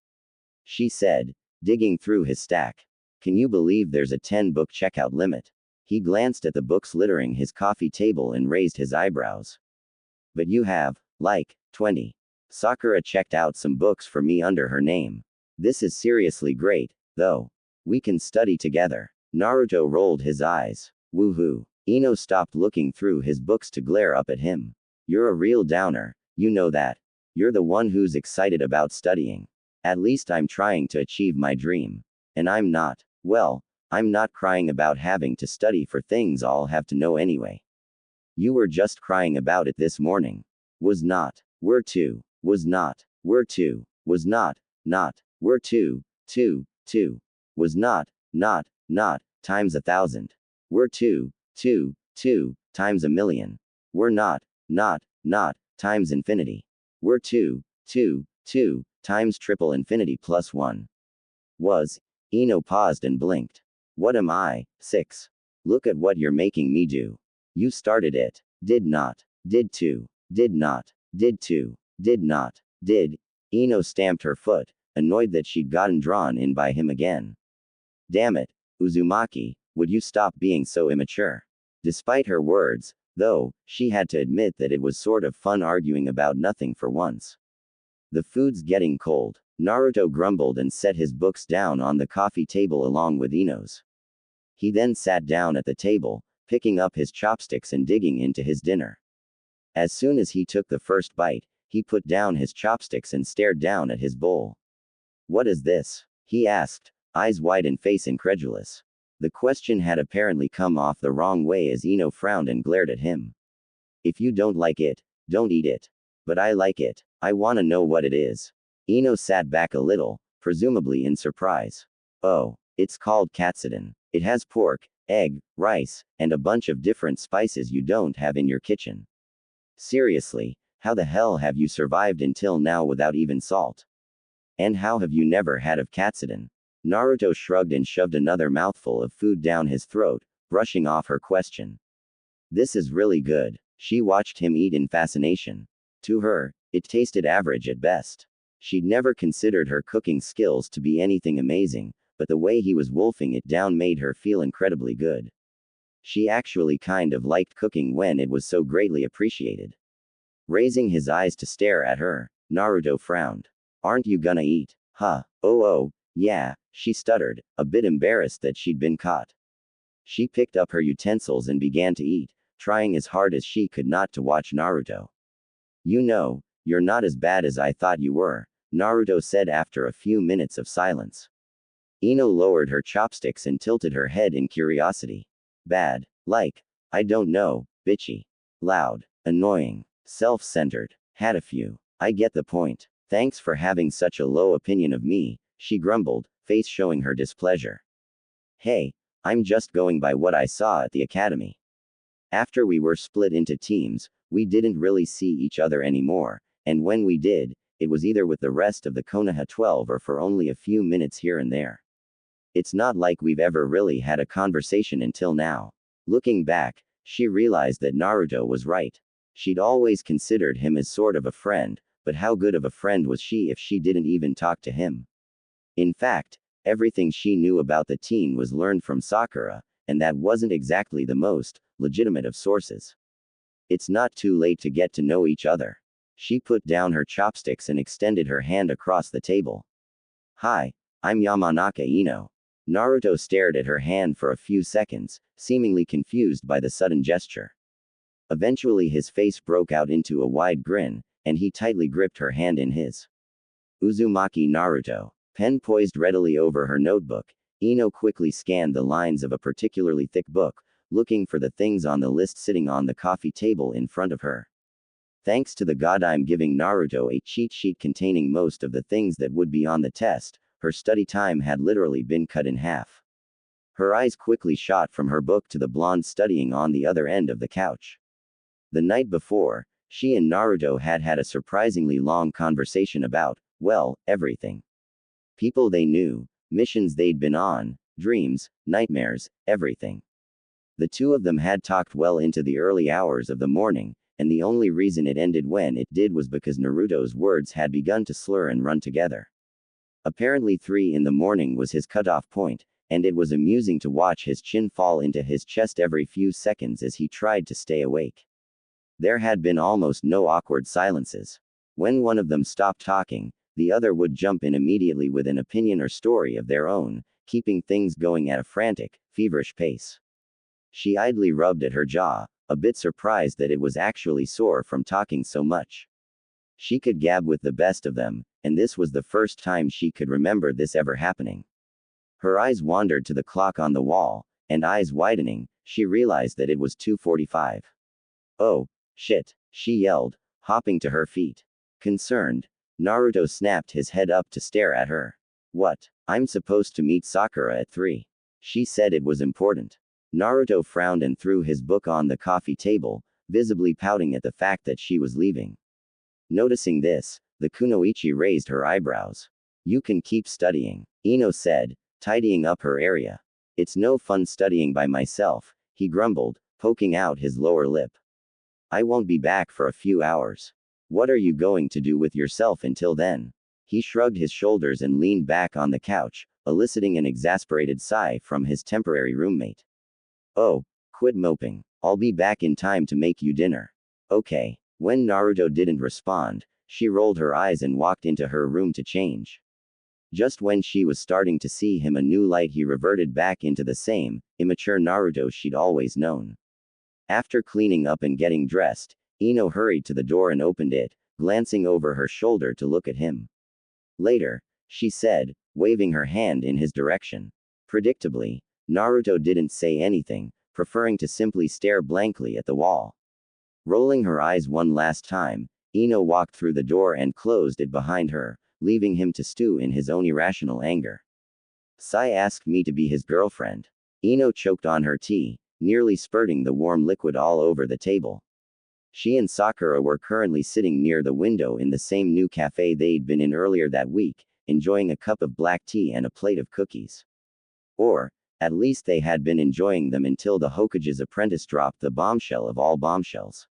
She said, digging through his stack. Can you believe there's a 10-book checkout limit? He glanced at the books littering his coffee table and raised his eyebrows. But you have, like, 20. Sakura checked out some books for me under her name. This is seriously great, though. We can study together. Naruto rolled his eyes. Woohoo. Ino stopped looking through his books to glare up at him. You're a real downer, you know that. You're the one who's excited about studying. At least I'm trying to achieve my dream. And I'm not. Well, I'm not crying about having to study for things I'll have to know anyway. You were just crying about it this morning. Was not. Were to. Was not. Were to. Was not. Not. Were to. Was not. Not. Times 1,000. Were to. Times 1,000,000. Were not. Times infinity. Were to. Times triple infinity plus 1. Was. Ino paused and blinked. What am I? 6. Look at what you're making me do. You started it. Did not. Did to. Did not. Did to. Did not. Did. Ino stamped her foot, annoyed that she'd gotten drawn in by him again. Damn it, Uzumaki, would you stop being so immature? Despite her words, though, she had to admit that it was sort of fun arguing about nothing for once. The food's getting cold, Naruto grumbled and set his books down on the coffee table along with Ino's. He then sat down at the table, picking up his chopsticks and digging into his dinner. As soon as he took the first bite, he put down his chopsticks and stared down at his bowl. What is this? He asked, eyes wide and face incredulous. The question had apparently come off the wrong way as Ino frowned and glared at him. If you don't like it, don't eat it. But I like it. I wanna know what it is. Ino sat back a little, presumably in surprise. Oh, it's called katsudon. It has pork, egg, rice, and a bunch of different spices you don't have in your kitchen. Seriously, how the hell have you survived until now without even salt? And how have you never had of katsudon? Naruto shrugged and shoved another mouthful of food down his throat, brushing off her question. This is really good. She watched him eat in fascination. To her, it tasted average at best. She'd never considered her cooking skills to be anything amazing, but the way he was wolfing it down made her feel incredibly good. She actually kind of liked cooking when it was so greatly appreciated. Raising his eyes to stare at her, Naruto frowned. Aren't you gonna eat? Huh? Oh, yeah, she stuttered, a bit embarrassed that she'd been caught. She picked up her utensils and began to eat, trying as hard as she could not to watch Naruto. You know, you're not as bad as I thought you were, Naruto said after a few minutes of silence. Ino lowered her chopsticks and tilted her head in curiosity. Bad. Like, I don't know, bitchy. Loud. Annoying. Self-centered. Had a few. I get the point. Thanks for having such a low opinion of me, she grumbled, face showing her displeasure. Hey, I'm just going by what I saw at the academy. After we were split into teams, we didn't really see each other anymore, and when we did, it was either with the rest of the Konoha 12 or for only a few minutes here and there. It's not like we've ever really had a conversation until now. Looking back, she realized that Naruto was right. She'd always considered him as sort of a friend, but how good of a friend was she if she didn't even talk to him? In fact, everything she knew about the teen was learned from Sakura, and that wasn't exactly the most legitimate of sources. It's not too late to get to know each other. She put down her chopsticks and extended her hand across the table. Hi, I'm Yamanaka Ino. Naruto stared at her hand for a few seconds, seemingly confused by the sudden gesture. Eventually his face broke out into a wide grin, and he tightly gripped her hand in his. Uzumaki Naruto. Pen poised readily over her notebook, Ino quickly scanned the lines of a particularly thick book, looking for the things on the list sitting on the coffee table in front of her. Thanks to the god, I'm giving Naruto a cheat sheet containing most of the things that would be on the test. Her study time had literally been cut in half. Her eyes quickly shot from her book to the blonde studying on the other end of the couch. The night before, she and Naruto had had a surprisingly long conversation about, well, everything. People they knew, missions they'd been on, dreams, nightmares, everything. The two of them had talked well into the early hours of the morning, and the only reason it ended when it did was because Naruto's words had begun to slur and run together. Apparently 3 in the morning was his cutoff point, and it was amusing to watch his chin fall into his chest every few seconds as he tried to stay awake. There had been almost no awkward silences. When one of them stopped talking, the other would jump in immediately with an opinion or story of their own, keeping things going at a frantic, feverish pace. She idly rubbed at her jaw, a bit surprised that it was actually sore from talking so much. She could gab with the best of them, and this was the first time she could remember this ever happening. Her eyes wandered to the clock on the wall, and eyes widening, she realized that it was 2:45. Oh, shit, she yelled, hopping to her feet. Concerned, Naruto snapped his head up to stare at her. What? I'm supposed to meet Sakura at 3. She said it was important. Naruto frowned and threw his book on the coffee table, visibly pouting at the fact that she was leaving. Noticing this, the kunoichi raised her eyebrows. You can keep studying, Ino said, tidying up her area. It's no fun studying by myself, he grumbled, poking out his lower lip. I won't be back for a few hours. What are you going to do with yourself until then? He shrugged his shoulders and leaned back on the couch, eliciting an exasperated sigh from his temporary roommate. Oh, quit moping. I'll be back in time to make you dinner. Okay. When Naruto didn't respond, she rolled her eyes and walked into her room to change. Just when she was starting to see him a new light, he reverted back into the same, immature Naruto she'd always known. After cleaning up and getting dressed, Ino hurried to the door and opened it, glancing over her shoulder to look at him. Later, she said, waving her hand in his direction. Predictably, Naruto didn't say anything, preferring to simply stare blankly at the wall. Rolling her eyes one last time, Ino walked through the door and closed it behind her, leaving him to stew in his own irrational anger. Sai asked me to be his girlfriend. Ino choked on her tea, nearly spurting the warm liquid all over the table. She and Sakura were currently sitting near the window in the same new cafe they'd been in earlier that week, enjoying a cup of black tea and a plate of cookies. Or, at least they had been enjoying them until the Hokage's apprentice dropped the bombshell of all bombshells.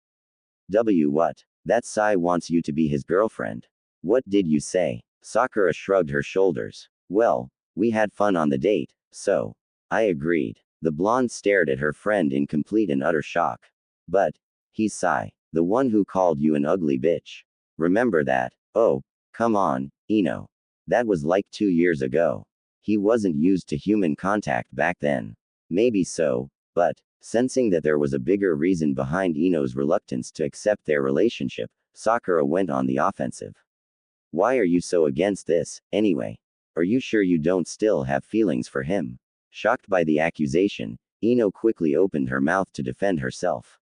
What? That Sai wants you to be his girlfriend. What did you say? Sakura shrugged her shoulders. Well, we had fun on the date, so. I agreed. The blonde stared at her friend in complete and utter shock. But, he's Sai, the one who called you an ugly bitch. Remember that? Oh, come on, Ino. That was like 2 years ago. He wasn't used to human contact back then. Maybe so, but, sensing that there was a bigger reason behind Ino's reluctance to accept their relationship, Sakura went on the offensive. Why are you so against this, anyway? Are you sure you don't still have feelings for him? Shocked by the accusation, Ino quickly opened her mouth to defend herself.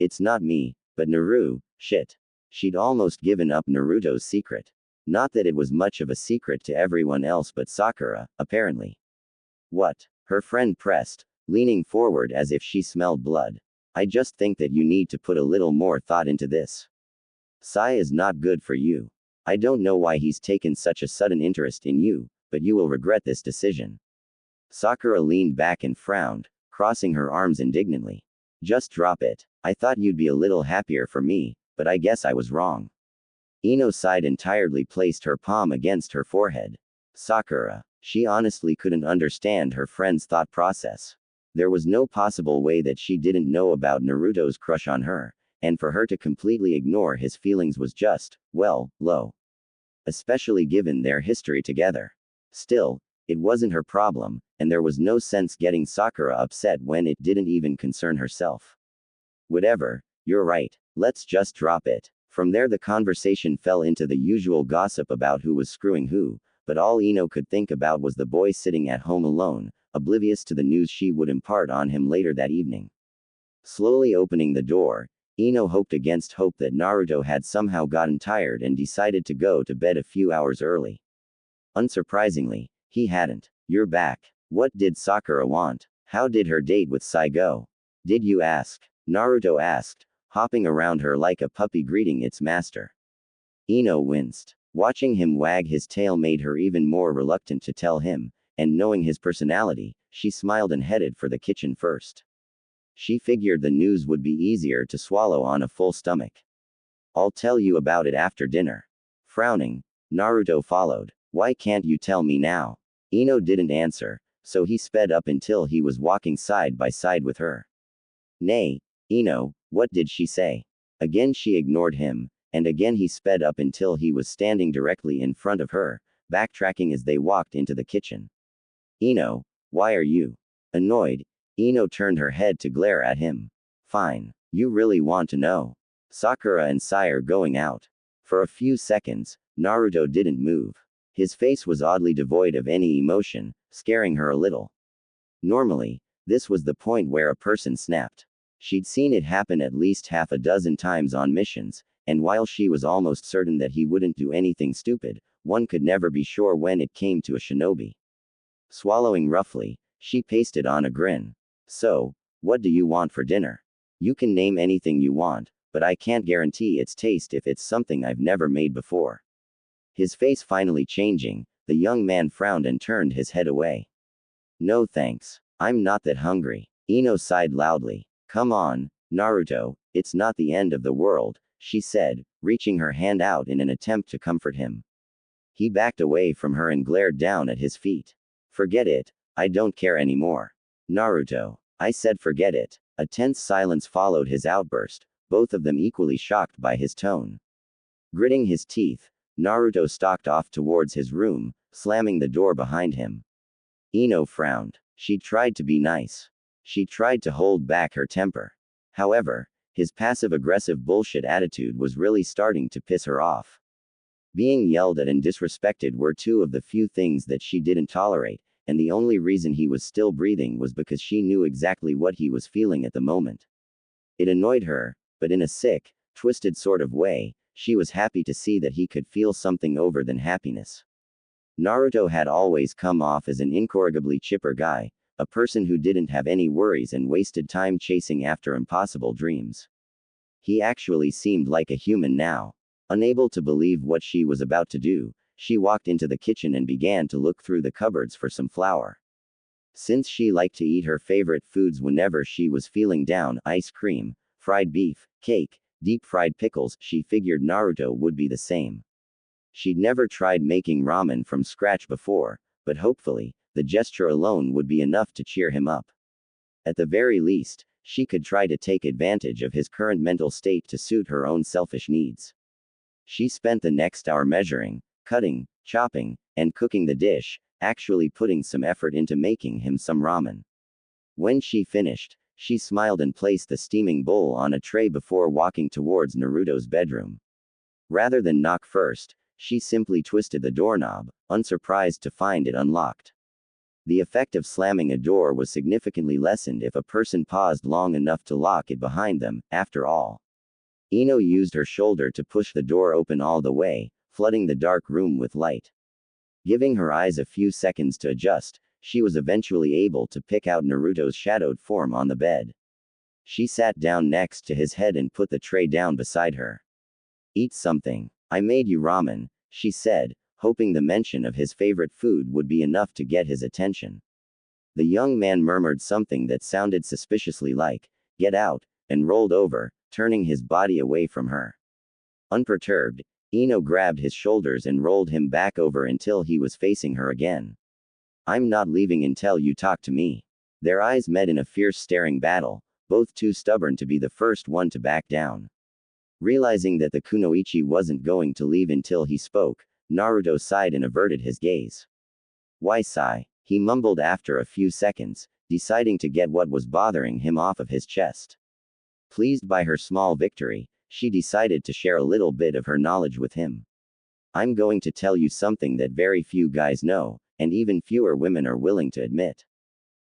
It's not me, but Naru, shit. She'd almost given up Naruto's secret. Not that it was much of a secret to everyone else but Sakura, apparently. What? Her friend pressed, leaning forward as if she smelled blood. I just think that you need to put a little more thought into this. Sai is not good for you. I don't know why he's taken such a sudden interest in you, but you will regret this decision. Sakura leaned back and frowned, crossing her arms indignantly. Just drop it. I thought you'd be a little happier for me, but I guess I was wrong. Ino sighed and tiredly placed her palm against her forehead. Sakura. She honestly couldn't understand her friend's thought process. There was no possible way that she didn't know about Naruto's crush on her, and for her to completely ignore his feelings was just, well, low. Especially given their history together. Still, it wasn't her problem, and there was no sense getting Sakura upset when it didn't even concern herself. Whatever, you're right, let's just drop it. From there the conversation fell into the usual gossip about who was screwing who, but all Ino could think about was the boy sitting at home alone, oblivious to the news she would impart on him later that evening. Slowly opening the door, Ino hoped against hope that Naruto had somehow gotten tired and decided to go to bed a few hours early. Unsurprisingly, he hadn't. You're back. What did Sakura want? How did her date with Sai go? Did you ask? Naruto asked, hopping around her like a puppy greeting its master. Ino winced. Watching him wag his tail made her even more reluctant to tell him, and knowing his personality, she smiled and headed for the kitchen first. She figured the news would be easier to swallow on a full stomach. I'll tell you about it after dinner. Frowning, Naruto followed. Why can't you tell me now? Ino didn't answer, so he sped up until he was walking side by side with her. Nay, Ino, what did she say? Again she ignored him, and again he sped up until he was standing directly in front of her, backtracking as they walked into the kitchen. Ino, why are you annoyed? Ino turned her head to glare at him. Fine, you really want to know. Sakura and Sai are going out. For a few seconds, Naruto didn't move. His face was oddly devoid of any emotion, scaring her a little. Normally, this was the point where a person snapped. She'd seen it happen at least half a dozen times on missions, and while she was almost certain that he wouldn't do anything stupid, one could never be sure when it came to a shinobi. Swallowing roughly, she pasted on a grin. So, what do you want for dinner? You can name anything you want, but I can't guarantee its taste if it's something I've never made before. His face finally changing, the young man frowned and turned his head away. No thanks. I'm not that hungry. Ino sighed loudly. Come on, Naruto, it's not the end of the world, she said, reaching her hand out in an attempt to comfort him. He backed away from her and glared down at his feet. Forget it, I don't care anymore. Naruto. I said forget it. A tense silence followed his outburst, both of them equally shocked by his tone. Gritting his teeth, Naruto stalked off towards his room, slamming the door behind him. Ino frowned. She tried to be nice. She tried to hold back her temper. However, his passive-aggressive bullshit attitude was really starting to piss her off. Being yelled at and disrespected were two of the few things that she didn't tolerate, and the only reason he was still breathing was because she knew exactly what he was feeling at the moment. It annoyed her, but in a sick, twisted sort of way, she was happy to see that he could feel something other than happiness. Naruto had always come off as an incorrigibly chipper guy, a person who didn't have any worries and wasted time chasing after impossible dreams. He actually seemed like a human now. Unable to believe what she was about to do, she walked into the kitchen and began to look through the cupboards for some flour. Since she liked to eat her favorite foods whenever she was feeling down, ice cream, fried beef, cake, deep-fried pickles. She figured Naruto would be the same. She'd never tried making ramen from scratch before, but hopefully, the gesture alone would be enough to cheer him up. At the very least, she could try to take advantage of his current mental state to suit her own selfish needs. She spent the next hour measuring, cutting, chopping, and cooking the dish, actually putting some effort into making him some ramen. When she finished, she smiled and placed the steaming bowl on a tray before walking towards Naruto's bedroom. Rather than knock first, she simply twisted the doorknob, unsurprised to find it unlocked. The effect of slamming a door was significantly lessened if a person paused long enough to lock it behind them. After all, Ino used her shoulder to push the door open all the way, flooding the dark room with light. Giving her eyes a few seconds to adjust, she was eventually able to pick out Naruto's shadowed form on the bed. She sat down next to his head and put the tray down beside her. "Eat something. I made you ramen," she said, hoping the mention of his favorite food would be enough to get his attention. The young man murmured something that sounded suspiciously like, "Get out," and rolled over, turning his body away from her. Unperturbed, Ino grabbed his shoulders and rolled him back over until he was facing her again. "I'm not leaving until you talk to me." Their eyes met in a fierce staring battle, both too stubborn to be the first one to back down. Realizing that the kunoichi wasn't going to leave until he spoke, Naruto sighed and averted his gaze. "Why sigh?" he mumbled after a few seconds, deciding to get what was bothering him off of his chest. Pleased by her small victory, she decided to share a little bit of her knowledge with him. "I'm going to tell you something that very few guys know, and even fewer women are willing to admit.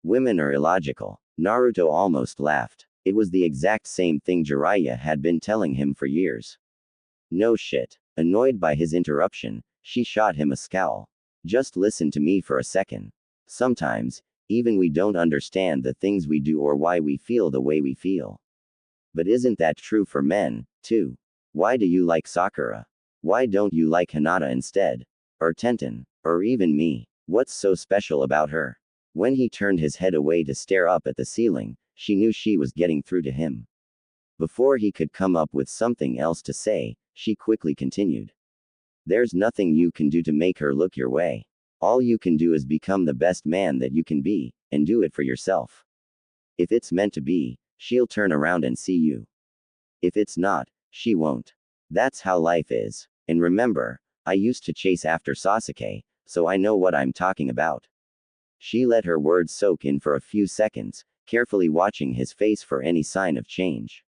Women are illogical." Naruto almost laughed. It was the exact same thing Jiraiya had been telling him for years. "No shit." Annoyed by his interruption, she shot him a scowl. "Just listen to me for a second. Sometimes, even we don't understand the things we do or why we feel the way we feel. But isn't that true for men, too? Why do you like Sakura? Why don't you like Hinata instead? Or Tenten? Or even me? What's so special about her?" When he turned his head away to stare up at the ceiling, she knew she was getting through to him. Before he could come up with something else to say, she quickly continued. "There's nothing you can do to make her look your way. All you can do is become the best man that you can be, and do it for yourself. If it's meant to be, she'll turn around and see you. If it's not, she won't. That's how life is. And remember, I used to chase after Sasuke, so I know what I'm talking about." She let her words soak in for a few seconds, carefully watching his face for any sign of change.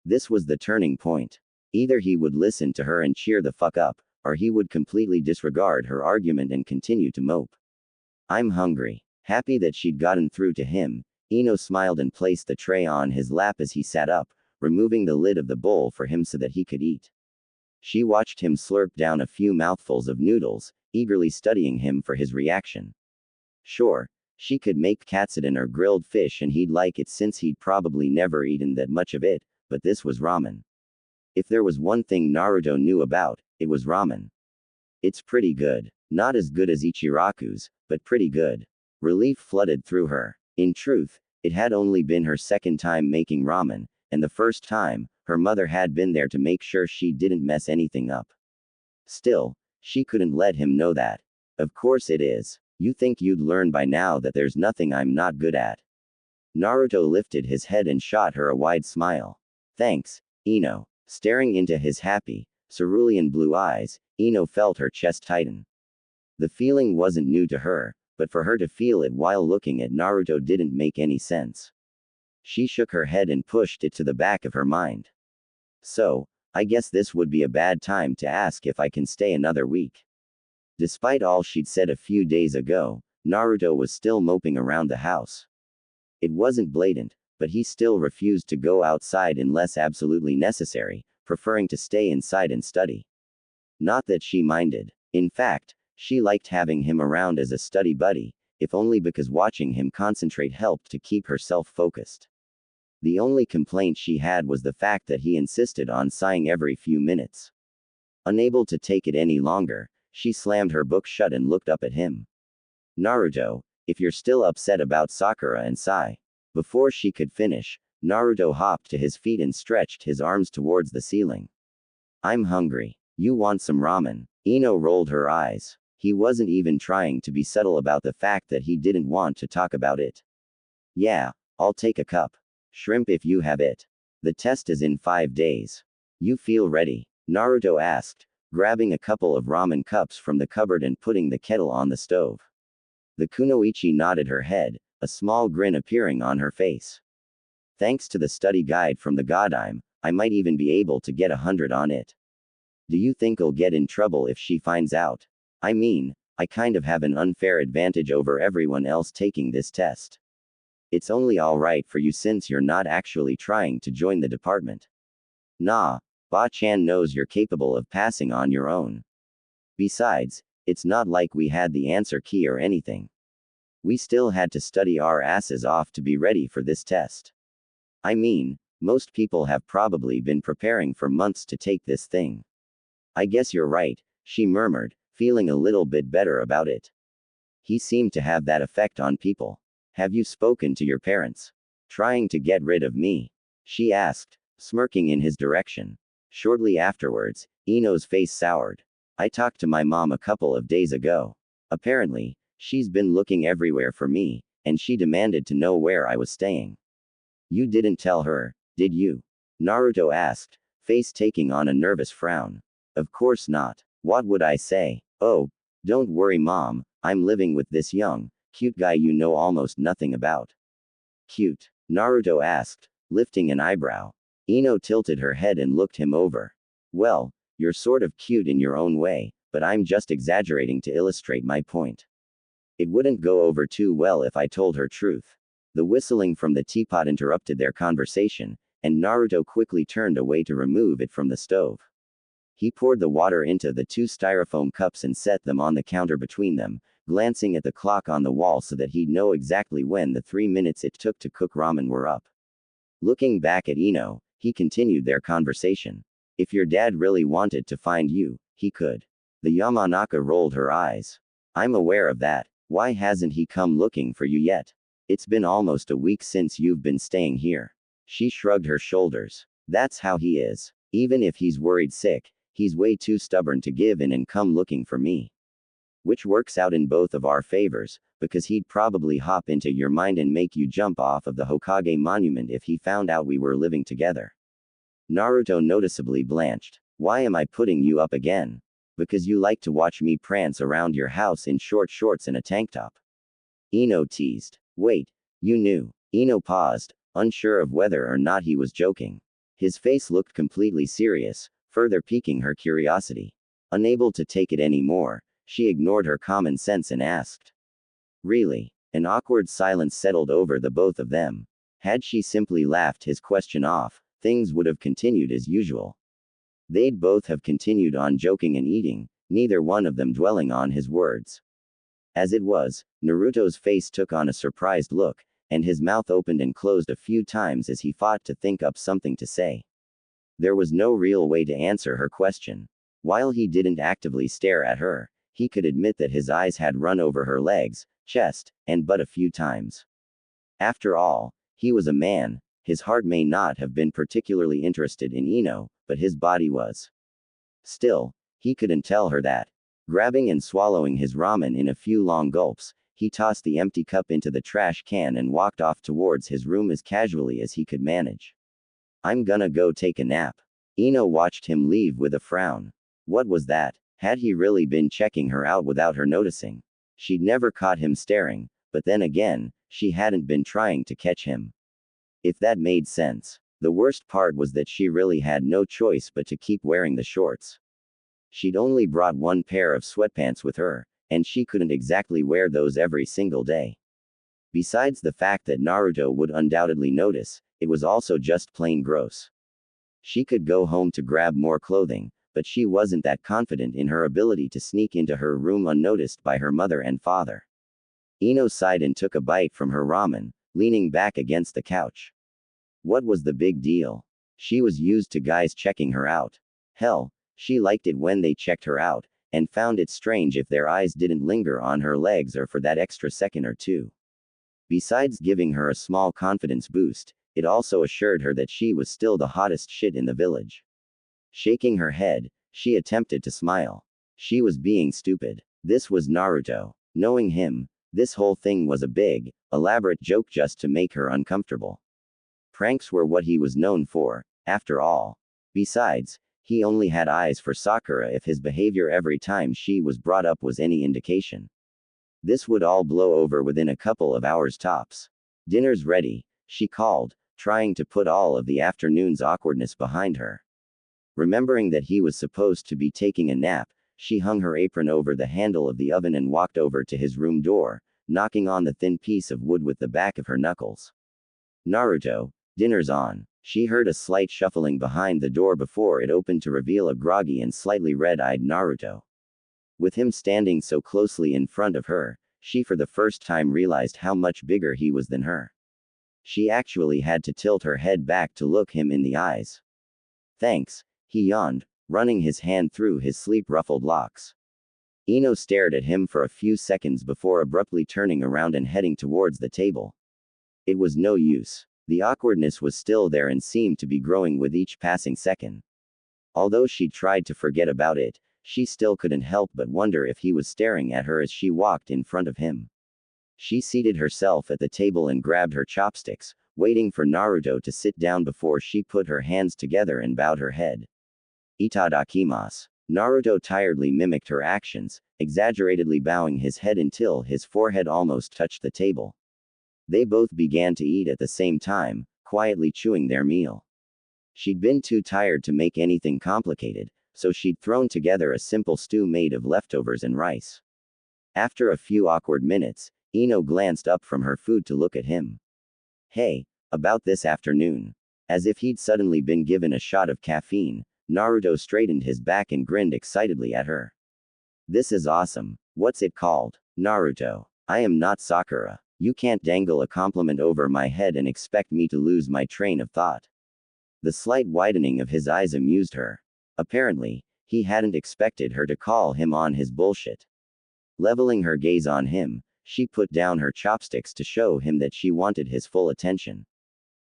This was the turning point. Either he would listen to her and cheer the fuck up, or he would completely disregard her argument and continue to mope. "I'm hungry." Happy that she'd gotten through to him, Ino smiled and placed the tray on his lap as he sat up, removing the lid of the bowl for him so that he could eat. She watched him slurp down a few mouthfuls of noodles, eagerly studying him for his reaction. Sure, she could make katsudon or grilled fish and he'd like it since he'd probably never eaten that much of it, but this was ramen. If there was one thing Naruto knew about, it was ramen. It's pretty good. Not as good as Ichiraku's, but pretty good. Relief flooded through her. In truth, it had only been her second time making ramen, and the first time, her mother had been there to make sure she didn't mess anything up. Still, she couldn't let him know that. "Of course it is. You think you'd learn by now that there's nothing I'm not good at." Naruto lifted his head and shot her a wide smile. "Thanks, Ino." Staring into his happy, cerulean blue eyes, Ino felt her chest tighten. The feeling wasn't new to her, but for her to feel it while looking at Naruto didn't make any sense. She shook her head and pushed it to the back of her mind. "So, I guess this would be a bad time to ask if I can stay another week." Despite all she'd said a few days ago, Naruto was still moping around the house. It wasn't blatant, but he still refused to go outside unless absolutely necessary, preferring to stay inside and study. Not that she minded. In fact, she liked having him around as a study buddy, if only because watching him concentrate helped to keep herself focused. The only complaint she had was the fact that he insisted on sighing every few minutes. Unable to take it any longer, she slammed her book shut and looked up at him. "Naruto, if you're still upset about Sakura and Sai." Before she could finish, Naruto hopped to his feet and stretched his arms towards the ceiling. I'm hungry. You want some ramen? Ino rolled her eyes. He wasn't even trying to be subtle about the fact that he didn't want to talk about it. Yeah, I'll take a cup. Shrimp if you have it. The test is in 5 days. You feel ready? Naruto asked, grabbing a couple of ramen cups from the cupboard and putting the kettle on the stove. The kunoichi nodded her head, a small grin appearing on her face. Thanks to the study guide from the Godime, I might even be able to get 100 on it. Do you think I'll get in trouble if she finds out? I mean, I kind of have an unfair advantage over everyone else taking this test. It's only alright for you since you're not actually trying to join the department. Nah, Ba-chan knows you're capable of passing on your own. Besides, it's not like we had the answer key or anything. We still had to study our asses off to be ready for this test. I mean, most people have probably been preparing for months to take this thing. I guess you're right, she murmured, feeling a little bit better about it. He seemed to have that effect on people. Have you spoken to your parents? Trying to get rid of me? She asked, smirking in his direction. Shortly afterwards, Ino's face soured. I talked to my mom a couple of days ago. Apparently, she's been looking everywhere for me, and she demanded to know where I was staying. You didn't tell her, did you? Naruto asked, face taking on a nervous frown. Of course not. What would I say? Oh, don't worry mom, I'm living with this young, cute guy you know almost nothing about. Cute? Naruto asked, lifting an eyebrow. Ino tilted her head and looked him over. Well, you're sort of cute in your own way, but I'm just exaggerating to illustrate my point. It wouldn't go over too well if I told her truth. The whistling from the teapot interrupted their conversation, and Naruto quickly turned away to remove it from the stove. He poured the water into the 2 styrofoam cups and set them on the counter between them, glancing at the clock on the wall so that he'd know exactly when the 3 minutes it took to cook ramen were up. Looking back at Ino, he continued their conversation. If your dad really wanted to find you, he could. The Yamanaka rolled her eyes. I'm aware of that. Why hasn't he come looking for you yet? It's been almost a week since you've been staying here. She shrugged her shoulders. That's how he is. Even if he's worried sick, he's way too stubborn to give in and come looking for me. Which works out in both of our favors, because he'd probably hop into your mind and make you jump off of the Hokage monument if he found out we were living together. Naruto noticeably blanched. Why am I putting you up again? Because you like to watch me prance around your house in short shorts and a tank top. Ino teased. Wait, you knew. Ino paused, unsure of whether or not he was joking. His face looked completely serious, further piquing her curiosity. Unable to take it anymore, she ignored her common sense and asked. Really? An awkward silence settled over the both of them. Had she simply laughed his question off, things would have continued as usual. They'd both have continued on joking and eating, neither one of them dwelling on his words. As it was, Naruto's face took on a surprised look, and his mouth opened and closed a few times as he fought to think up something to say. There was no real way to answer her question. While he didn't actively stare at her, he could admit that his eyes had run over her legs, chest, and butt a few times. After all, he was a man. His heart may not have been particularly interested in Ino, but his body was. Still, he couldn't tell her that. Grabbing and swallowing his ramen in a few long gulps, he tossed the empty cup into the trash can and walked off towards his room as casually as he could manage. I'm gonna go take a nap. Ino watched him leave with a frown. What was that? Had he really been checking her out without her noticing? She'd never caught him staring, but then again, she hadn't been trying to catch him. If that made sense. The worst part was that she really had no choice but to keep wearing the shorts. She'd only brought one pair of sweatpants with her, and she couldn't exactly wear those every single day. Besides the fact that Naruto would undoubtedly notice, it was also just plain gross. She could go home to grab more clothing, but she wasn't that confident in her ability to sneak into her room unnoticed by her mother and father. Ino sighed and took a bite from her ramen, leaning back against the couch. What was the big deal? She was used to guys checking her out. Hell, she liked it when they checked her out, and found it strange if their eyes didn't linger on her legs or for that extra second or two. Besides giving her a small confidence boost, it also assured her that she was still the hottest shit in the village. Shaking her head, she attempted to smile. She was being stupid. This was Naruto. Knowing him, this whole thing was a big, elaborate joke just to make her uncomfortable. Pranks were what he was known for, after all. Besides, he only had eyes for Sakura if his behavior every time she was brought up was any indication. This would all blow over within a couple of hours tops. Dinner's ready, she called, trying to put all of the afternoon's awkwardness behind her. Remembering that he was supposed to be taking a nap, she hung her apron over the handle of the oven and walked over to his room door, knocking on the thin piece of wood with the back of her knuckles. Naruto, dinner's on. She heard a slight shuffling behind the door before it opened to reveal a groggy and slightly red-eyed Naruto. With him standing so closely in front of her, she for the first time realized how much bigger he was than her. She actually had to tilt her head back to look him in the eyes. Thanks, he yawned, running his hand through his sleep-ruffled locks. Ino stared at him for a few seconds before abruptly turning around and heading towards the table. It was no use. The awkwardness was still there and seemed to be growing with each passing second. Although she tried to forget about it, she still couldn't help but wonder if he was staring at her as she walked in front of him. She seated herself at the table and grabbed her chopsticks, waiting for Naruto to sit down before she put her hands together and bowed her head. Itadakimasu. Naruto tiredly mimicked her actions, exaggeratedly bowing his head until his forehead almost touched the table. They both began to eat at the same time, quietly chewing their meal. She'd been too tired to make anything complicated, so she'd thrown together a simple stew made of leftovers and rice. After a few awkward minutes, Ino glanced up from her food to look at him. Hey, about this afternoon. As if he'd suddenly been given a shot of caffeine, Naruto straightened his back and grinned excitedly at her. This is awesome. What's it called? Naruto. I am not Sakura. You can't dangle a compliment over my head and expect me to lose my train of thought. The slight widening of his eyes amused her. Apparently, he hadn't expected her to call him on his bullshit. Leveling her gaze on him, she put down her chopsticks to show him that she wanted his full attention.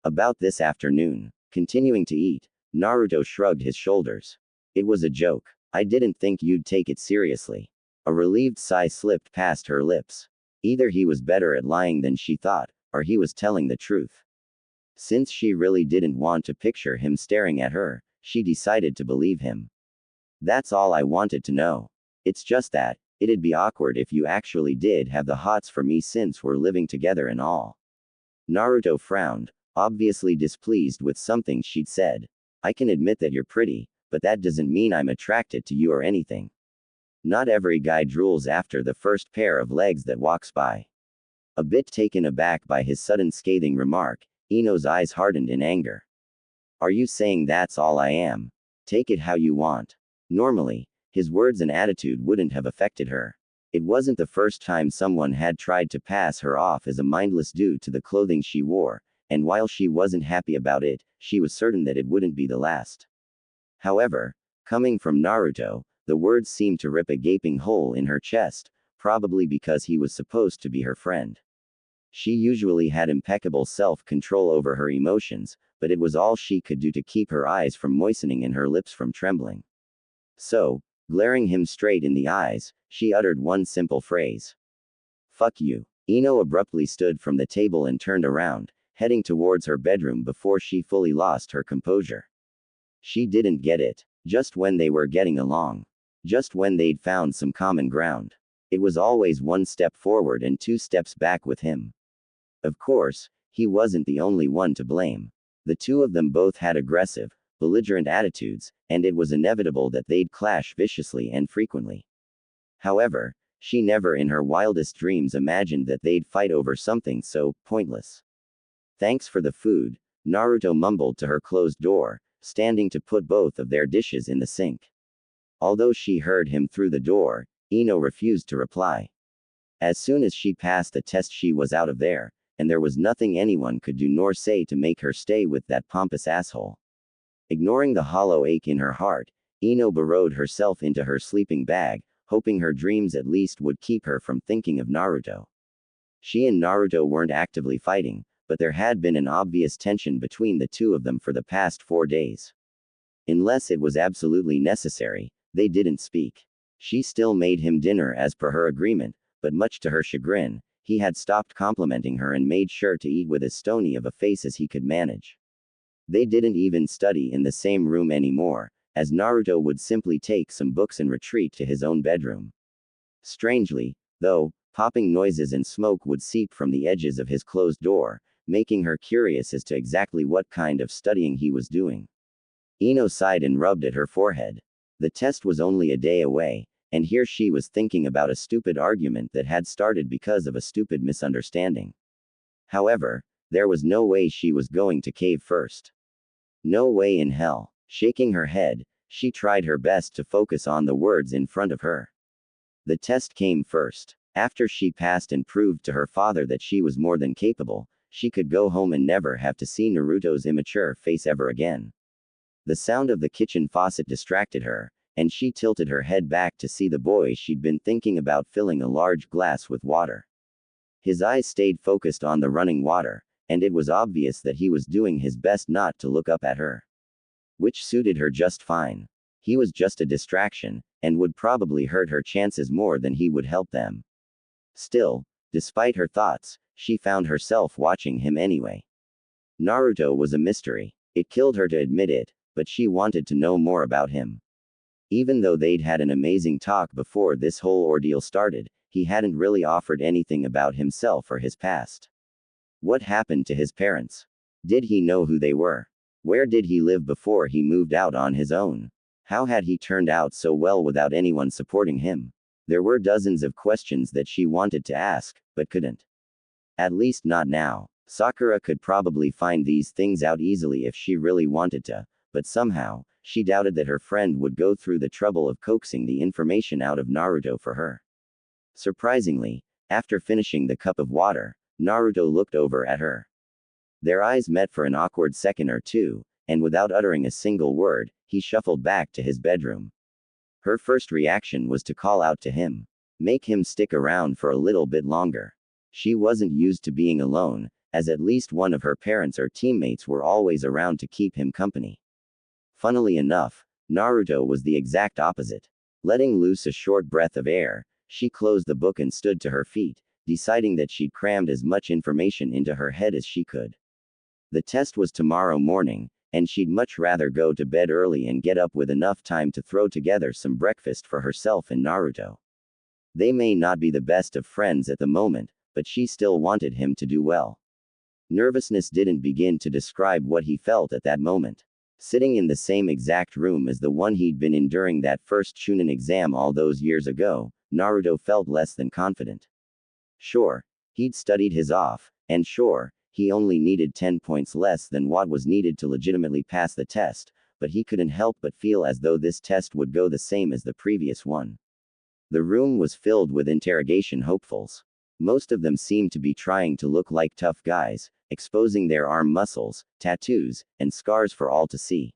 About this afternoon, continuing to eat, Naruto shrugged his shoulders. It was a joke. I didn't think you'd take it seriously. A relieved sigh slipped past her lips. Either he was better at lying than she thought, or he was telling the truth. Since she really didn't want to picture him staring at her, she decided to believe him. That's all I wanted to know. It's just that, it'd be awkward if you actually did have the hots for me since we're living together and all. Naruto frowned, obviously displeased with something she'd said. I can admit that you're pretty, but that doesn't mean I'm attracted to you or anything. Not every guy drools after the first pair of legs that walks by. A bit taken aback by his sudden scathing remark, Ino's eyes hardened in anger. Are you saying that's all I am? Take it how you want. Normally, his words and attitude wouldn't have affected her. It wasn't the first time someone had tried to pass her off as a mindless due to the clothing she wore, and while she wasn't happy about it, she was certain that it wouldn't be the last. However, coming from Naruto, the words seemed to rip a gaping hole in her chest, probably because he was supposed to be her friend. She usually had impeccable self-control over her emotions, but it was all she could do to keep her eyes from moistening and her lips from trembling. So, glaring him straight in the eyes, she uttered one simple phrase. Fuck you. Ino abruptly stood from the table and turned around, heading towards her bedroom before she fully lost her composure. She didn't get it. Just when they were getting along. Just when they'd found some common ground. It was always one step forward and two steps back with him. Of course, he wasn't the only one to blame. The two of them both had aggressive, belligerent attitudes, and it was inevitable that they'd clash viciously and frequently. However, she never in her wildest dreams imagined that they'd fight over something so pointless. Thanks for the food, Naruto mumbled to her closed door, standing to put both of their dishes in the sink. Although she heard him through the door, Ino refused to reply. As soon as she passed the test, she was out of there, and there was nothing anyone could do nor say to make her stay with that pompous asshole. Ignoring the hollow ache in her heart, Ino burrowed herself into her sleeping bag, hoping her dreams at least would keep her from thinking of Naruto. She and Naruto weren't actively fighting, but there had been an obvious tension between the two of them for the past 4 days. Unless it was absolutely necessary, they didn't speak. She still made him dinner as per her agreement, but much to her chagrin, he had stopped complimenting her and made sure to eat with as stony of a face as he could manage. They didn't even study in the same room anymore, as Naruto would simply take some books and retreat to his own bedroom. Strangely, though, popping noises and smoke would seep from the edges of his closed door, making her curious as to exactly what kind of studying he was doing. Ino sighed and rubbed at her forehead. The test was only a day away, and here she was thinking about a stupid argument that had started because of a stupid misunderstanding. However, there was no way she was going to cave first. No way in hell. Shaking her head, she tried her best to focus on the words in front of her. The test came first. After she passed and proved to her father that she was more than capable, she could go home and never have to see Naruto's immature face ever again. The sound of the kitchen faucet distracted her, and she tilted her head back to see the boy she'd been thinking about filling a large glass with water. His eyes stayed focused on the running water, and it was obvious that he was doing his best not to look up at her. Which suited her just fine. He was just a distraction, and would probably hurt her chances more than he would help them. Still, despite her thoughts, she found herself watching him anyway. Naruto was a mystery. It killed her to admit it, but she wanted to know more about him. Even though they'd had an amazing talk before this whole ordeal started, he hadn't really offered anything about himself or his past. What happened to his parents? Did he know who they were? Where did he live before he moved out on his own? How had he turned out so well without anyone supporting him? There were dozens of questions that she wanted to ask, but couldn't. At least not now. Sakura could probably find these things out easily if she really wanted to, but somehow, she doubted that her friend would go through the trouble of coaxing the information out of Naruto for her. Surprisingly, after finishing the cup of water, Naruto looked over at her. Their eyes met for an awkward second or two, and without uttering a single word, he shuffled back to his bedroom. Her first reaction was to call out to him. Make him stick around for a little bit longer. She wasn't used to being alone, as at least one of her parents or teammates were always around to keep him company. Funnily enough, Naruto was the exact opposite. Letting loose a short breath of air, she closed the book and stood to her feet, deciding that she'd crammed as much information into her head as she could. The test was tomorrow morning, and she'd much rather go to bed early and get up with enough time to throw together some breakfast for herself and Naruto. They may not be the best of friends at the moment, but she still wanted him to do well. Nervousness didn't begin to describe what he felt at that moment. Sitting in the same exact room as the one he'd been in during that first Chunin exam all those years ago, Naruto felt less than confident. Sure, he'd studied his off, and sure, he only needed 10 points less than what was needed to legitimately pass the test, but he couldn't help but feel as though this test would go the same as the previous one. The room was filled with interrogation hopefuls. Most of them seemed to be trying to look like tough guys, exposing their arm muscles, tattoos, and scars for all to see.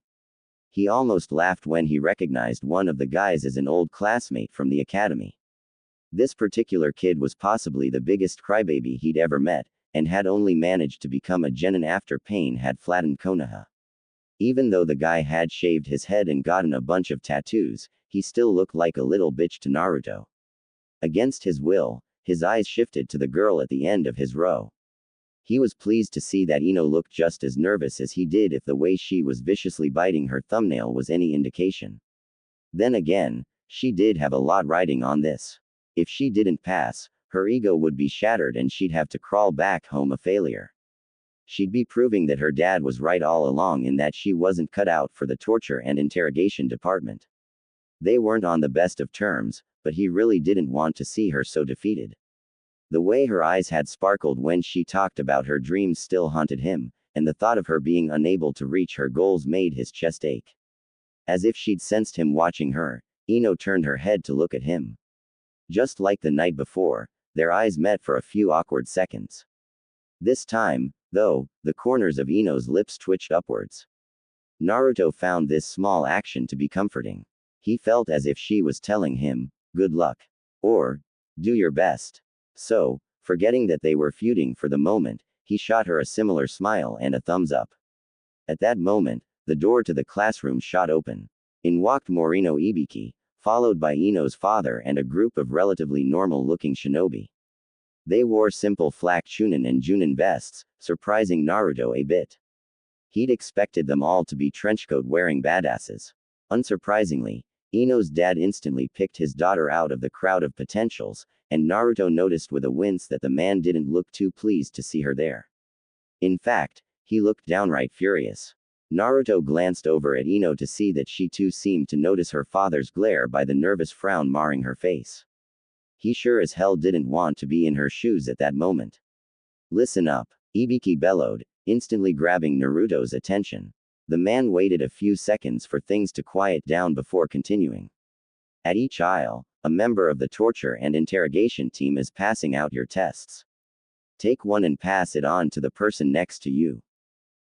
He almost laughed when he recognized one of the guys as an old classmate from the academy. This particular kid was possibly the biggest crybaby he'd ever met, and had only managed to become a genin after pain had flattened Konoha. Even though the guy had shaved his head and gotten a bunch of tattoos, he still looked like a little bitch to Naruto. Against his will, his eyes shifted to the girl at the end of his row. He was pleased to see that Ino looked just as nervous as he did, if the way she was viciously biting her thumbnail was any indication. Then again, she did have a lot riding on this. If she didn't pass, her ego would be shattered and she'd have to crawl back home a failure. She'd be proving that her dad was right all along in that she wasn't cut out for the torture and interrogation department. They weren't on the best of terms, but he really didn't want to see her so defeated. The way her eyes had sparkled when she talked about her dreams still haunted him, and the thought of her being unable to reach her goals made his chest ache. As if she'd sensed him watching her, Ino turned her head to look at him. Just like the night before, their eyes met for a few awkward seconds. This time, though, the corners of Ino's lips twitched upwards. Naruto found this small action to be comforting. He felt as if she was telling him, good luck. Or, do your best. So, forgetting that they were feuding for the moment, He shot her a similar smile and a thumbs up. At that moment, the door to the classroom shot open. In walked Morino Ibiki, followed by Ino's father and a group of relatively normal-looking shinobi. They wore simple flak chunin and junin vests, surprising Naruto a bit. He'd expected them all to be trenchcoat-wearing badasses. Unsurprisingly, Ino's dad instantly picked his daughter out of the crowd of potentials, and Naruto noticed with a wince that the man didn't look too pleased to see her there. In fact, he looked downright furious. Naruto glanced over at Ino to see that she too seemed to notice her father's glare by the nervous frown marring her face. He sure as hell didn't want to be in her shoes at that moment. Listen up, Ibiki bellowed, instantly grabbing Naruto's attention. The man waited a few seconds for things to quiet down before continuing. At each aisle, a member of the torture and interrogation team is passing out your tests. Take one and pass it on to the person next to you.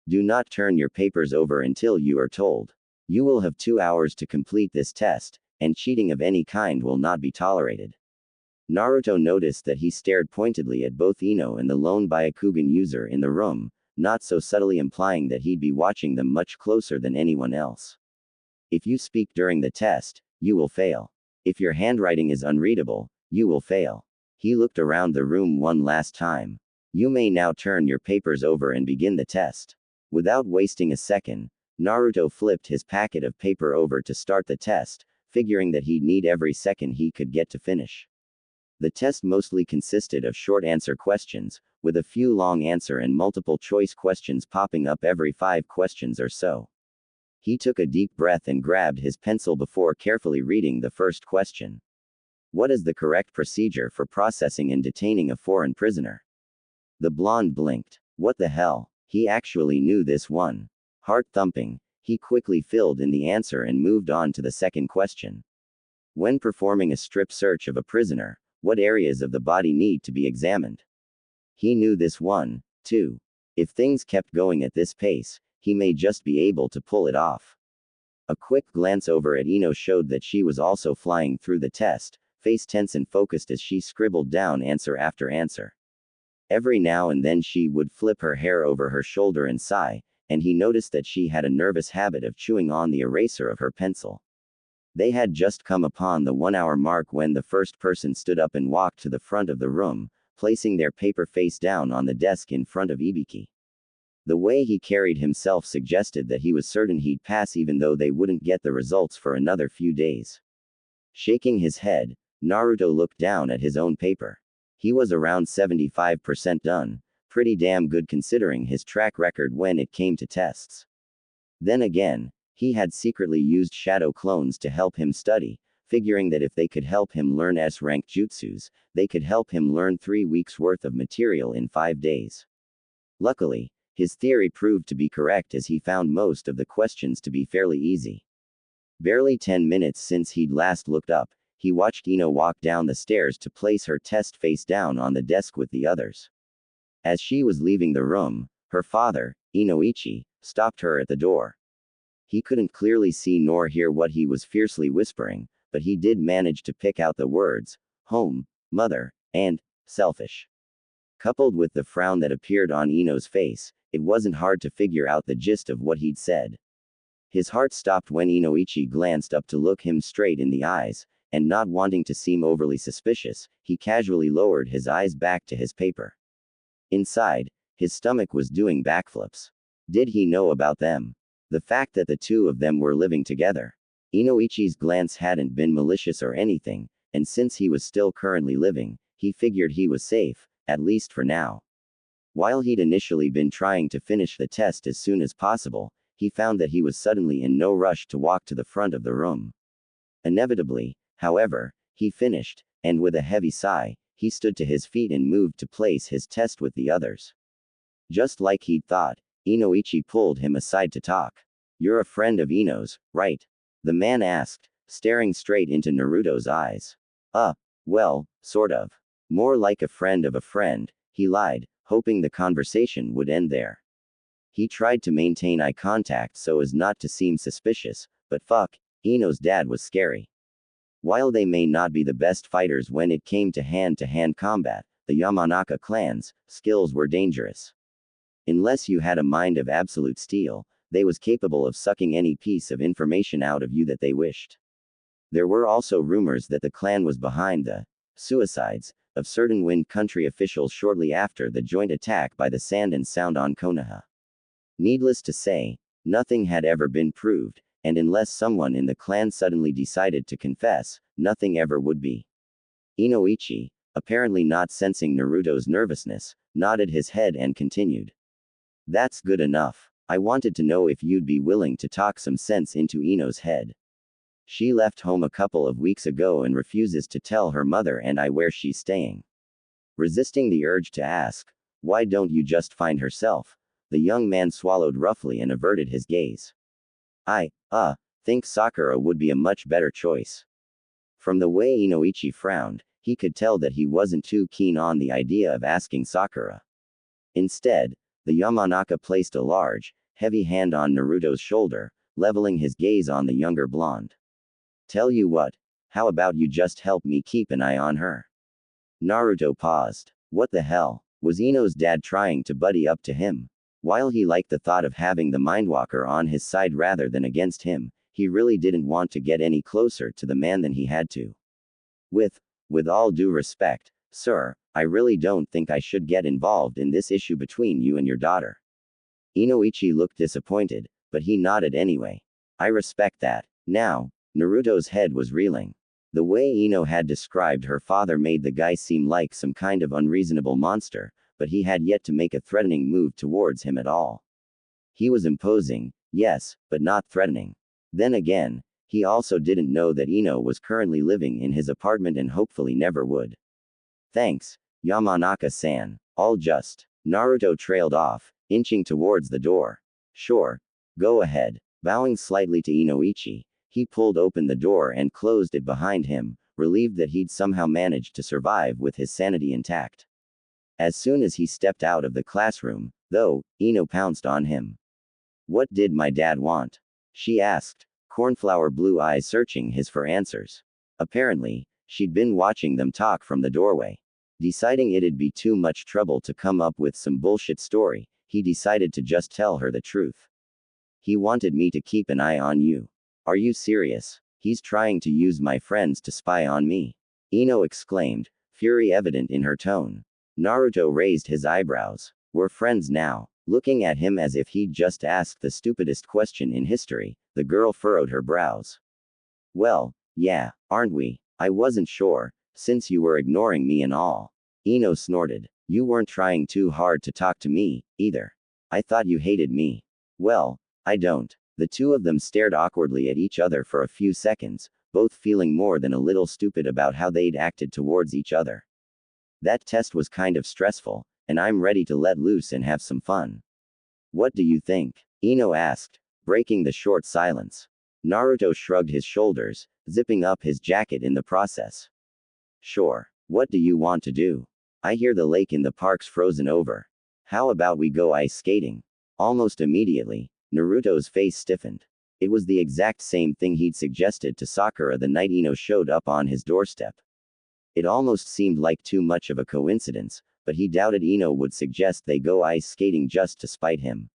Do not turn your papers over until you are told. You will have 2 hours to complete this test, and cheating of any kind will not be tolerated. Naruto noticed that he stared pointedly at both Ino and the lone Byakugan user in the room, not so subtly implying that he'd be watching them much closer than anyone else. If you speak during the test, you will fail. If your handwriting is unreadable, you will fail. He looked around the room one last time. You may now turn your papers over and begin the test. Without wasting a second, Naruto flipped his packet of paper over to start the test, figuring that he'd need every second he could get to finish. The test mostly consisted of short answer questions, with a few long answer and multiple choice questions popping up every 5 questions or so. He took a deep breath and grabbed his pencil before carefully reading the first question. What is the correct procedure for processing and detaining a foreign prisoner? The blonde blinked. What the hell? He actually knew this one. Heart thumping, he quickly filled in the answer and moved on to the second question. When performing a strip search of a prisoner, what areas of the body need to be examined? He knew this one, too. If things kept going at this pace, he may just be able to pull it off. A quick glance over at Ino showed that she was also flying through the test, face tense and focused as she scribbled down answer after answer. Every now and then she would flip her hair over her shoulder and sigh, and he noticed that she had a nervous habit of chewing on the eraser of her pencil. They had just come upon the 1-hour mark when the first person stood up and walked to the front of the room, placing their paper face down on the desk in front of Ibiki. The way he carried himself suggested that he was certain he'd pass even though they wouldn't get the results for another few days. Shaking his head, Naruto looked down at his own paper. He was around 75% done, pretty damn good considering his track record when it came to tests. Then again, he had secretly used shadow clones to help him study, figuring that if they could help him learn S-rank jutsus, they could help him learn 3 weeks worth of material in 5 days. Luckily, his theory proved to be correct as he found most of the questions to be fairly easy. Barely 10 minutes since he'd last looked up, he watched Ino walk down the stairs to place her test face down on the desk with the others. As she was leaving the room, her father, Inoichi, stopped her at the door. He couldn't clearly see nor hear what he was fiercely whispering, but he did manage to pick out the words, home, mother, and selfish. Coupled with the frown that appeared on Ino's face, it wasn't hard to figure out the gist of what he'd said. His heart stopped when Inoichi glanced up to look him straight in the eyes, and not wanting to seem overly suspicious, he casually lowered his eyes back to his paper. Inside, his stomach was doing backflips. Did he know about them? The fact that the two of them were living together. Inoichi's glance hadn't been malicious or anything, and since he was still currently living, he figured he was safe, at least for now. While he'd initially been trying to finish the test as soon as possible, he found that he was suddenly in no rush to walk to the front of the room. Inevitably, however, he finished, and with a heavy sigh, he stood to his feet and moved to place his test with the others. Just like he'd thought, Inoichi pulled him aside to talk. You're a friend of Ino's, right? The man asked, staring straight into Naruto's eyes. Well, sort of. More like a friend of a friend, he lied, hoping the conversation would end there. He tried to maintain eye contact so as not to seem suspicious, but fuck, Ino's dad was scary. While they may not be the best fighters when it came to hand-to-hand combat, the Yamanaka clan's skills were dangerous. Unless you had a mind of absolute steel, they was capable of sucking any piece of information out of you that they wished. There were also rumors that the clan was behind the suicides of certain Wind Country officials shortly after the joint attack by the Sand and Sound on Konoha. Needless to say, nothing had ever been proved, and unless someone in the clan suddenly decided to confess, nothing ever would be. Inoichi, apparently not sensing Naruto's nervousness, nodded his head and continued. That's good enough. I wanted to know if you'd be willing to talk some sense into Ino's head. She left home a couple of weeks ago and refuses to tell her mother and I where she's staying. Resisting the urge to ask, why don't you just find herself? The young man swallowed roughly and averted his gaze. I think Sakura would be a much better choice. From the way Inoichi frowned, he could tell that he wasn't too keen on the idea of asking Sakura. Instead, the Yamanaka placed a large, heavy hand on Naruto's shoulder, leveling his gaze on the younger blonde. Tell you what, how about you just help me keep an eye on her? Naruto paused. What the hell? Was Ino's dad trying to buddy up to him? While he liked the thought of having the Mindwalker on his side rather than against him, he really didn't want to get any closer to the man than he had to. With all due respect, sir, I really don't think I should get involved in this issue between you and your daughter. Inoichi looked disappointed, but he nodded anyway. I respect that. Now, Naruto's head was reeling. The way Ino had described her father made the guy seem like some kind of unreasonable monster, but he had yet to make a threatening move towards him at all. He was imposing, yes, but not threatening. Then again, he also didn't know that Ino was currently living in his apartment and hopefully never would. Thanks, Yamanaka-san. All just. Naruto trailed off, inching towards the door. Sure. Go ahead. Bowing slightly to Inoichi, he pulled open the door and closed it behind him, relieved that he'd somehow managed to survive with his sanity intact. As soon as he stepped out of the classroom, though, Ino pounced on him. What did my dad want? She asked, cornflower blue eyes searching his for answers. Apparently, she'd been watching them talk from the doorway. Deciding it'd be too much trouble to come up with some bullshit story, he decided to just tell her the truth. He wanted me to keep an eye on you. Are you serious? He's trying to use my friends to spy on me. Ino exclaimed, fury evident in her tone. Naruto raised his eyebrows. We're friends now. Looking at him as if he'd just asked the stupidest question in history, the girl furrowed her brows. Well, yeah, aren't we? I wasn't sure, since you were ignoring me and all. Ino snorted. You weren't trying too hard to talk to me, either. I thought you hated me. Well, I don't. The two of them stared awkwardly at each other for a few seconds, both feeling more than a little stupid about how they'd acted towards each other. That test was kind of stressful, and I'm ready to let loose and have some fun. What do you think? Ino asked, breaking the short silence. Naruto shrugged his shoulders, zipping up his jacket in the process. Sure. What do you want to do? I hear the lake in the park's frozen over. How about we go ice skating? Almost immediately, Naruto's face stiffened. It was the exact same thing he'd suggested to Sakura the night Ino showed up on his doorstep. It almost seemed like too much of a coincidence, but he doubted Ino would suggest they go ice skating just to spite him.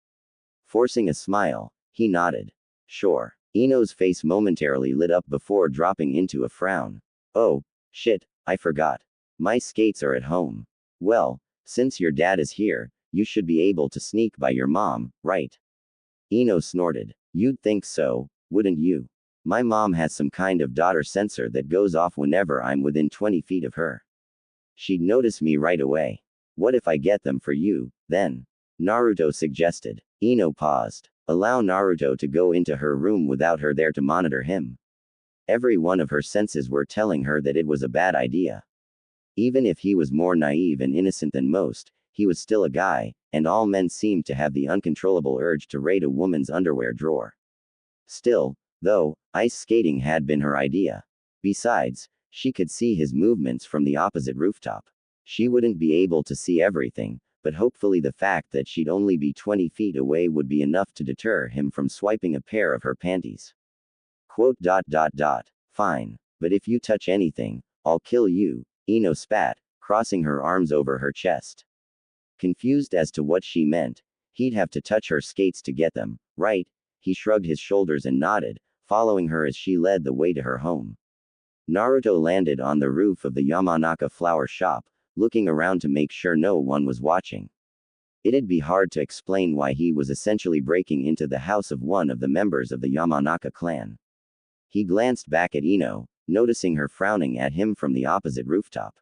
Forcing a smile, he nodded. Sure. Ino's face momentarily lit up before dropping into a frown. Oh, shit, I forgot. My skates are at home. Well, since your dad is here, you should be able to sneak by your mom, right? Ino snorted. You'd think so, wouldn't you? My mom has some kind of daughter sensor that goes off whenever I'm within 20 feet of her. She'd notice me right away. What if I get them for you, then? Naruto suggested. Ino paused. Allow Naruto to go into her room without her there to monitor him. Every one of her senses were telling her that it was a bad idea. Even if he was more naive and innocent than most, he was still a guy, and all men seemed to have the uncontrollable urge to raid a woman's underwear drawer. Still, though, ice skating had been her idea. Besides, she could see his movements from the opposite rooftop. She wouldn't be able to see everything, but hopefully the fact that she'd only be 20 feet away would be enough to deter him from swiping a pair of her panties. Quote. Fine. But if you touch anything, I'll kill you, Ino spat, crossing her arms over her chest. Confused as to what she meant, He'd have to touch her skates to get them, right? He shrugged his shoulders and nodded, following her as she led the way to her home. Naruto landed on the roof of the Yamanaka flower shop, looking around to make sure no one was watching. It'd be hard to explain why he was essentially breaking into the house of one of the members of the Yamanaka clan. He glanced back at Ino, noticing her frowning at him from the opposite rooftop.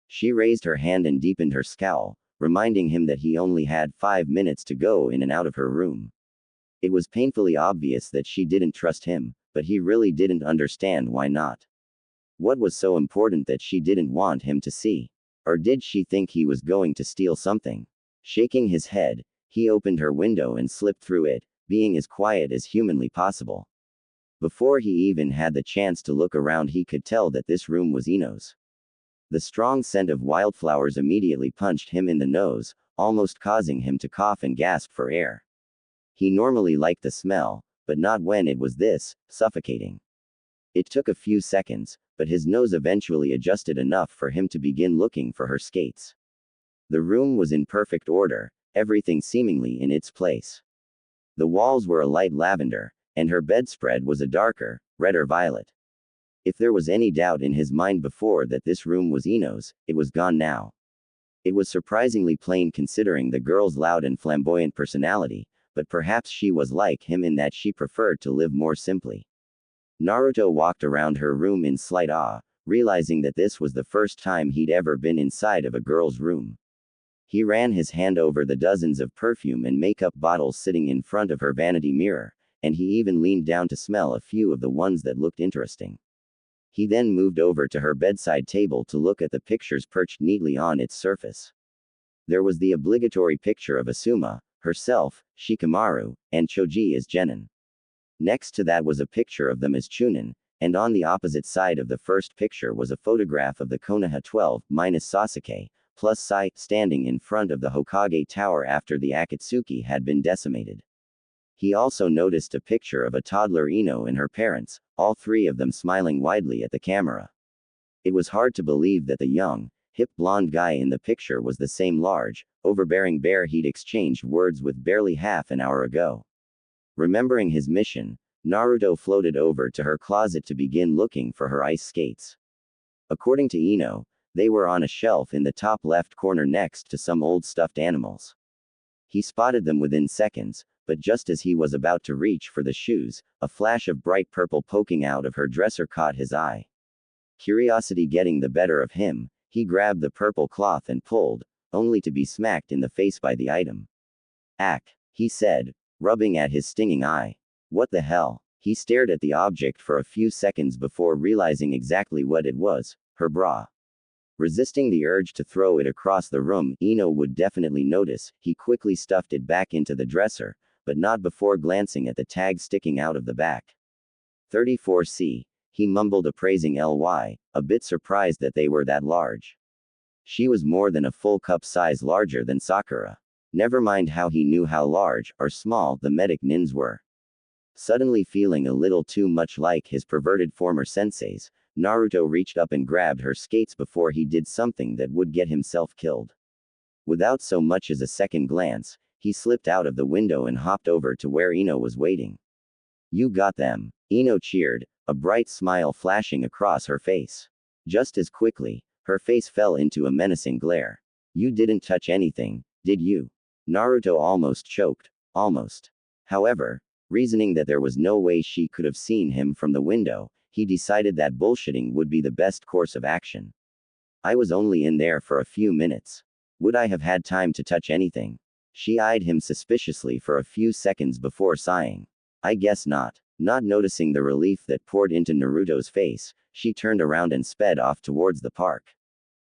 She raised her hand and deepened her scowl, reminding him that he only had 5 minutes to go in and out of her room. It was painfully obvious that she didn't trust him, but he really didn't understand why not. What was so important that she didn't want him to see? Or did she think he was going to steal something? Shaking his head, he opened her window and slipped through it, being as quiet as humanly possible. Before he even had the chance to look around, he could tell that this room was Ino's. The strong scent of wildflowers immediately punched him in the nose, almost causing him to cough and gasp for air. He normally liked the smell, but not when it was this suffocating. It took a few seconds, but his nose eventually adjusted enough for him to begin looking for her skates. The room was in perfect order, everything seemingly in its place. The walls were a light lavender, and her bedspread was a darker, redder violet. If there was any doubt in his mind before that this room was Ino's, it was gone now. It was surprisingly plain considering the girl's loud and flamboyant personality, but perhaps she was like him in that she preferred to live more simply. Naruto walked around her room in slight awe, realizing that this was the first time he'd ever been inside of a girl's room. He ran his hand over the dozens of perfume and makeup bottles sitting in front of her vanity mirror, and he even leaned down to smell a few of the ones that looked interesting. He then moved over to her bedside table to look at the pictures perched neatly on its surface. There was the obligatory picture of Asuma, herself, Shikamaru, and Choji as Genin. Next to that was a picture of them as Chunin, and on the opposite side of the first picture was a photograph of the Konoha 12 minus Sasuke, plus Sai, standing in front of the Hokage Tower after the Akatsuki had been decimated. He also noticed a picture of a toddler Ino and her parents, all three of them smiling widely at the camera. It was hard to believe that the young, hip blonde guy in the picture was the same large, overbearing bear he'd exchanged words with barely half an hour ago. Remembering his mission, Naruto floated over to her closet to begin looking for her ice skates. According to Ino, they were on a shelf in the top left corner next to some old stuffed animals. He spotted them within seconds, but just as he was about to reach for the shoes, a flash of bright purple poking out of her dresser caught his eye. Curiosity getting the better of him, he grabbed the purple cloth and pulled, only to be smacked in the face by the item. "Ack," he said, rubbing at his stinging eye. "What the hell?" He stared at the object for a few seconds before realizing exactly what it was, her bra. Resisting the urge to throw it across the room, Ino would definitely notice, he quickly stuffed it back into the dresser, but not before glancing at the tag sticking out of the back. 34C, he mumbled appraising LY, a bit surprised that they were that large. She was more than a full cup size larger than Sakura. Never mind how he knew how large, or small, the medic nins were. Suddenly feeling a little too much like his perverted former senseis, Naruto reached up and grabbed her skates before he did something that would get himself killed. Without so much as a second glance, he slipped out of the window and hopped over to where Ino was waiting. "You got them," Ino cheered, a bright smile flashing across her face. Just as quickly, her face fell into a menacing glare. "You didn't touch anything, did you?" Naruto almost choked. Almost. However, reasoning that there was no way she could have seen him from the window, he decided that bullshitting would be the best course of action. "I was only in there for a few minutes. Would I have had time to touch anything?" She eyed him suspiciously for a few seconds before sighing. "I guess not." Not noticing the relief that poured into Naruto's face, she turned around and sped off towards the park.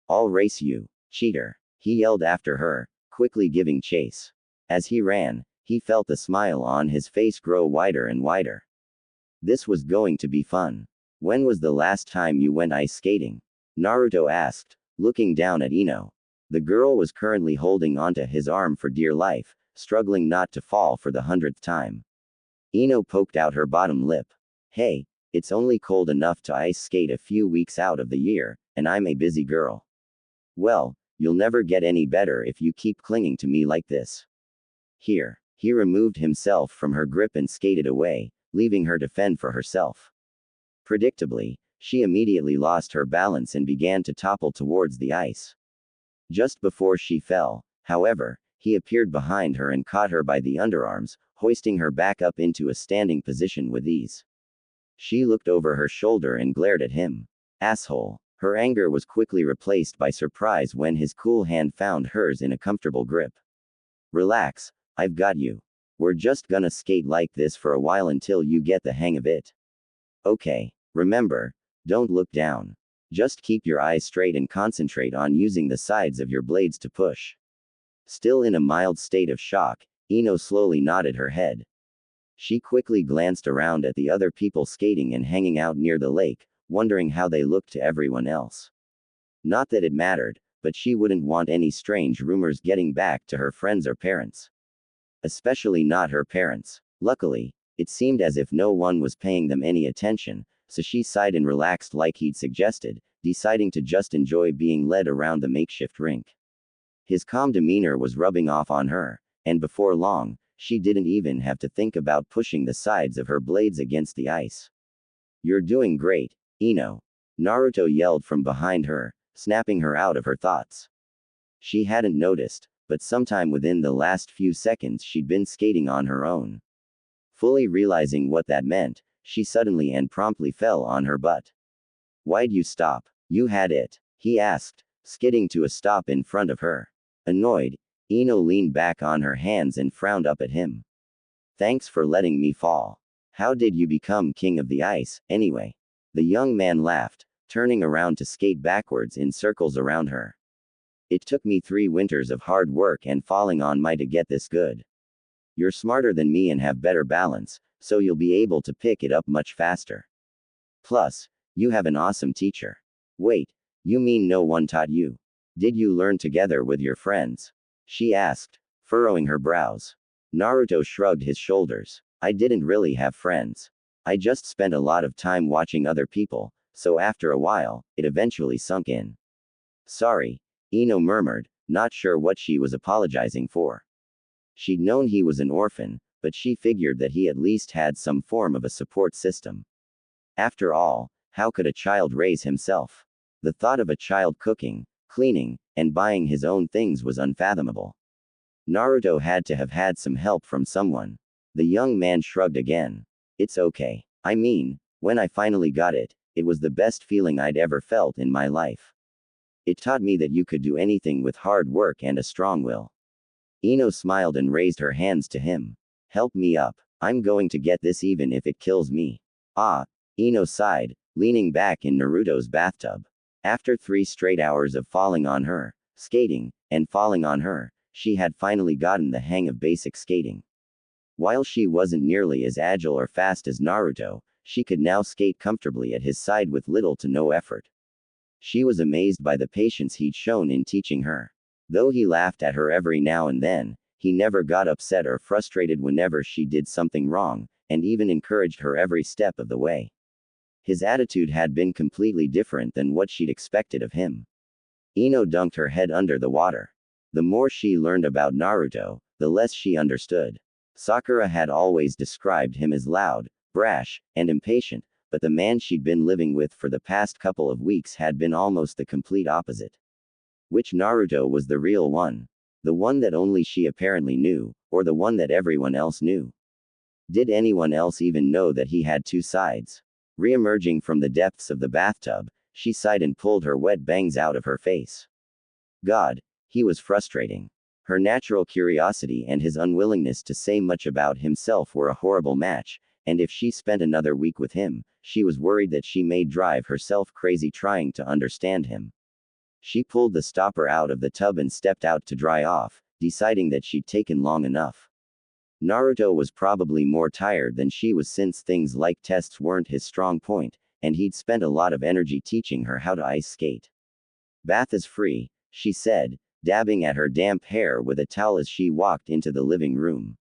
"I'll race you, cheater," he yelled after her, quickly giving chase. As he ran, he felt the smile on his face grow wider and wider. This was going to be fun. "When was the last time you went ice skating?" Naruto asked, looking down at Ino. The girl was currently holding onto his arm for dear life, struggling not to fall for the 100th time. Ino poked out her bottom lip. "Hey, it's only cold enough to ice skate a few weeks out of the year, and I'm a busy girl." "Well, you'll never get any better if you keep clinging to me like this." Here. He removed himself from her grip and skated away, leaving her to fend for herself. Predictably, she immediately lost her balance and began to topple towards the ice. Just before she fell, however, he appeared behind her and caught her by the underarms, hoisting her back up into a standing position with ease. She looked over her shoulder and glared at him. Asshole. Her anger was quickly replaced by surprise when his cool hand found hers in a comfortable grip. Relax, I've got you. We're just gonna skate like this for a while until you get the hang of it. Okay. Remember, don't look down. Just keep your eyes straight and concentrate on using the sides of your blades to push. Still in a mild state of shock, Ino slowly nodded her head. She quickly glanced around at the other people skating and hanging out near the lake, wondering how they looked to everyone else. Not that it mattered, but she wouldn't want any strange rumors getting back to her friends or parents. Especially not her parents. Luckily, it seemed as if no one was paying them any attention, so she sighed and relaxed like he'd suggested, deciding to just enjoy being led around the makeshift rink. His calm demeanor was rubbing off on her, and before long, she didn't even have to think about pushing the sides of her blades against the ice. You're doing great, Ino. Naruto yelled from behind her, snapping her out of her thoughts. She hadn't noticed, but sometime within the last few seconds she'd been skating on her own. Fully realizing what that meant, she suddenly and promptly fell on her butt. Why'd you stop? You had it, he asked, skidding to a stop in front of her. Annoyed, Ino leaned back on her hands and frowned up at him. Thanks for letting me fall. How did you become king of the ice, anyway? The young man laughed, turning around to skate backwards in circles around her. It took me 3 winters of hard work and falling on my to get this good. You're smarter than me and have better balance, so you'll be able to pick it up much faster. Plus, you have an awesome teacher. Wait, you mean no one taught you? Did you learn together with your friends? She asked, furrowing her brows. Naruto shrugged his shoulders. I didn't really have friends. I just spent a lot of time watching other people, so after a while, it eventually sunk in. Sorry, Ino murmured, not sure what she was apologizing for. She'd known he was an orphan, but she figured that he at least had some form of a support system. After all, how could a child raise himself? The thought of a child cooking, cleaning, and buying his own things was unfathomable. Naruto had to have had some help from someone. The young man shrugged again. It's okay. I mean, when I finally got it, it was the best feeling I'd ever felt in my life. It taught me that you could do anything with hard work and a strong will. Ino smiled and raised her hands to him. Help me up. I'm going to get this even if it kills me. Ah, Ino sighed, leaning back in Naruto's bathtub. After 3 straight hours of falling on her, skating, and falling on her, she had finally gotten the hang of basic skating. While she wasn't nearly as agile or fast as Naruto, she could now skate comfortably at his side with little to no effort. She was amazed by the patience he'd shown in teaching her. Though he laughed at her every now and then, he never got upset or frustrated whenever she did something wrong, and even encouraged her every step of the way. His attitude had been completely different than what she'd expected of him. Ino dunked her head under the water. The more she learned about Naruto, the less she understood. Sakura had always described him as loud, brash, and impatient, but the man she'd been living with for the past couple of weeks had been almost the complete opposite. Which Naruto was the real one? The one that only she apparently knew, or the one that everyone else knew? Did anyone else even know that he had 2 sides? Re-emerging from the depths of the bathtub, she sighed and pulled her wet bangs out of her face. God, he was frustrating. Her natural curiosity and his unwillingness to say much about himself were a horrible match, and if she spent another week with him, she was worried that she may drive herself crazy trying to understand him. She pulled the stopper out of the tub and stepped out to dry off, deciding that she'd taken long enough. Naruto was probably more tired than she was since things like tests weren't his strong point, and he'd spent a lot of energy teaching her how to ice skate. Bath is free, she said, dabbing at her damp hair with a towel as she walked into the living room.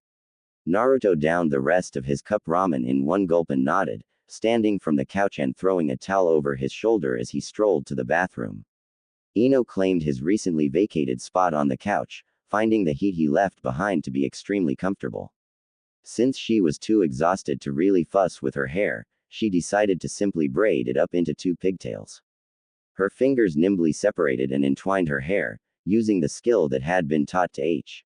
Naruto downed the rest of his cup ramen in one gulp and nodded, standing from the couch and throwing a towel over his shoulder as he strolled to the bathroom. Ino claimed his recently vacated spot on the couch, finding the heat he left behind to be extremely comfortable. Since she was too exhausted to really fuss with her hair, she decided to simply braid it up into 2 pigtails. Her fingers nimbly separated and entwined her hair, using the skill that had been taught to H.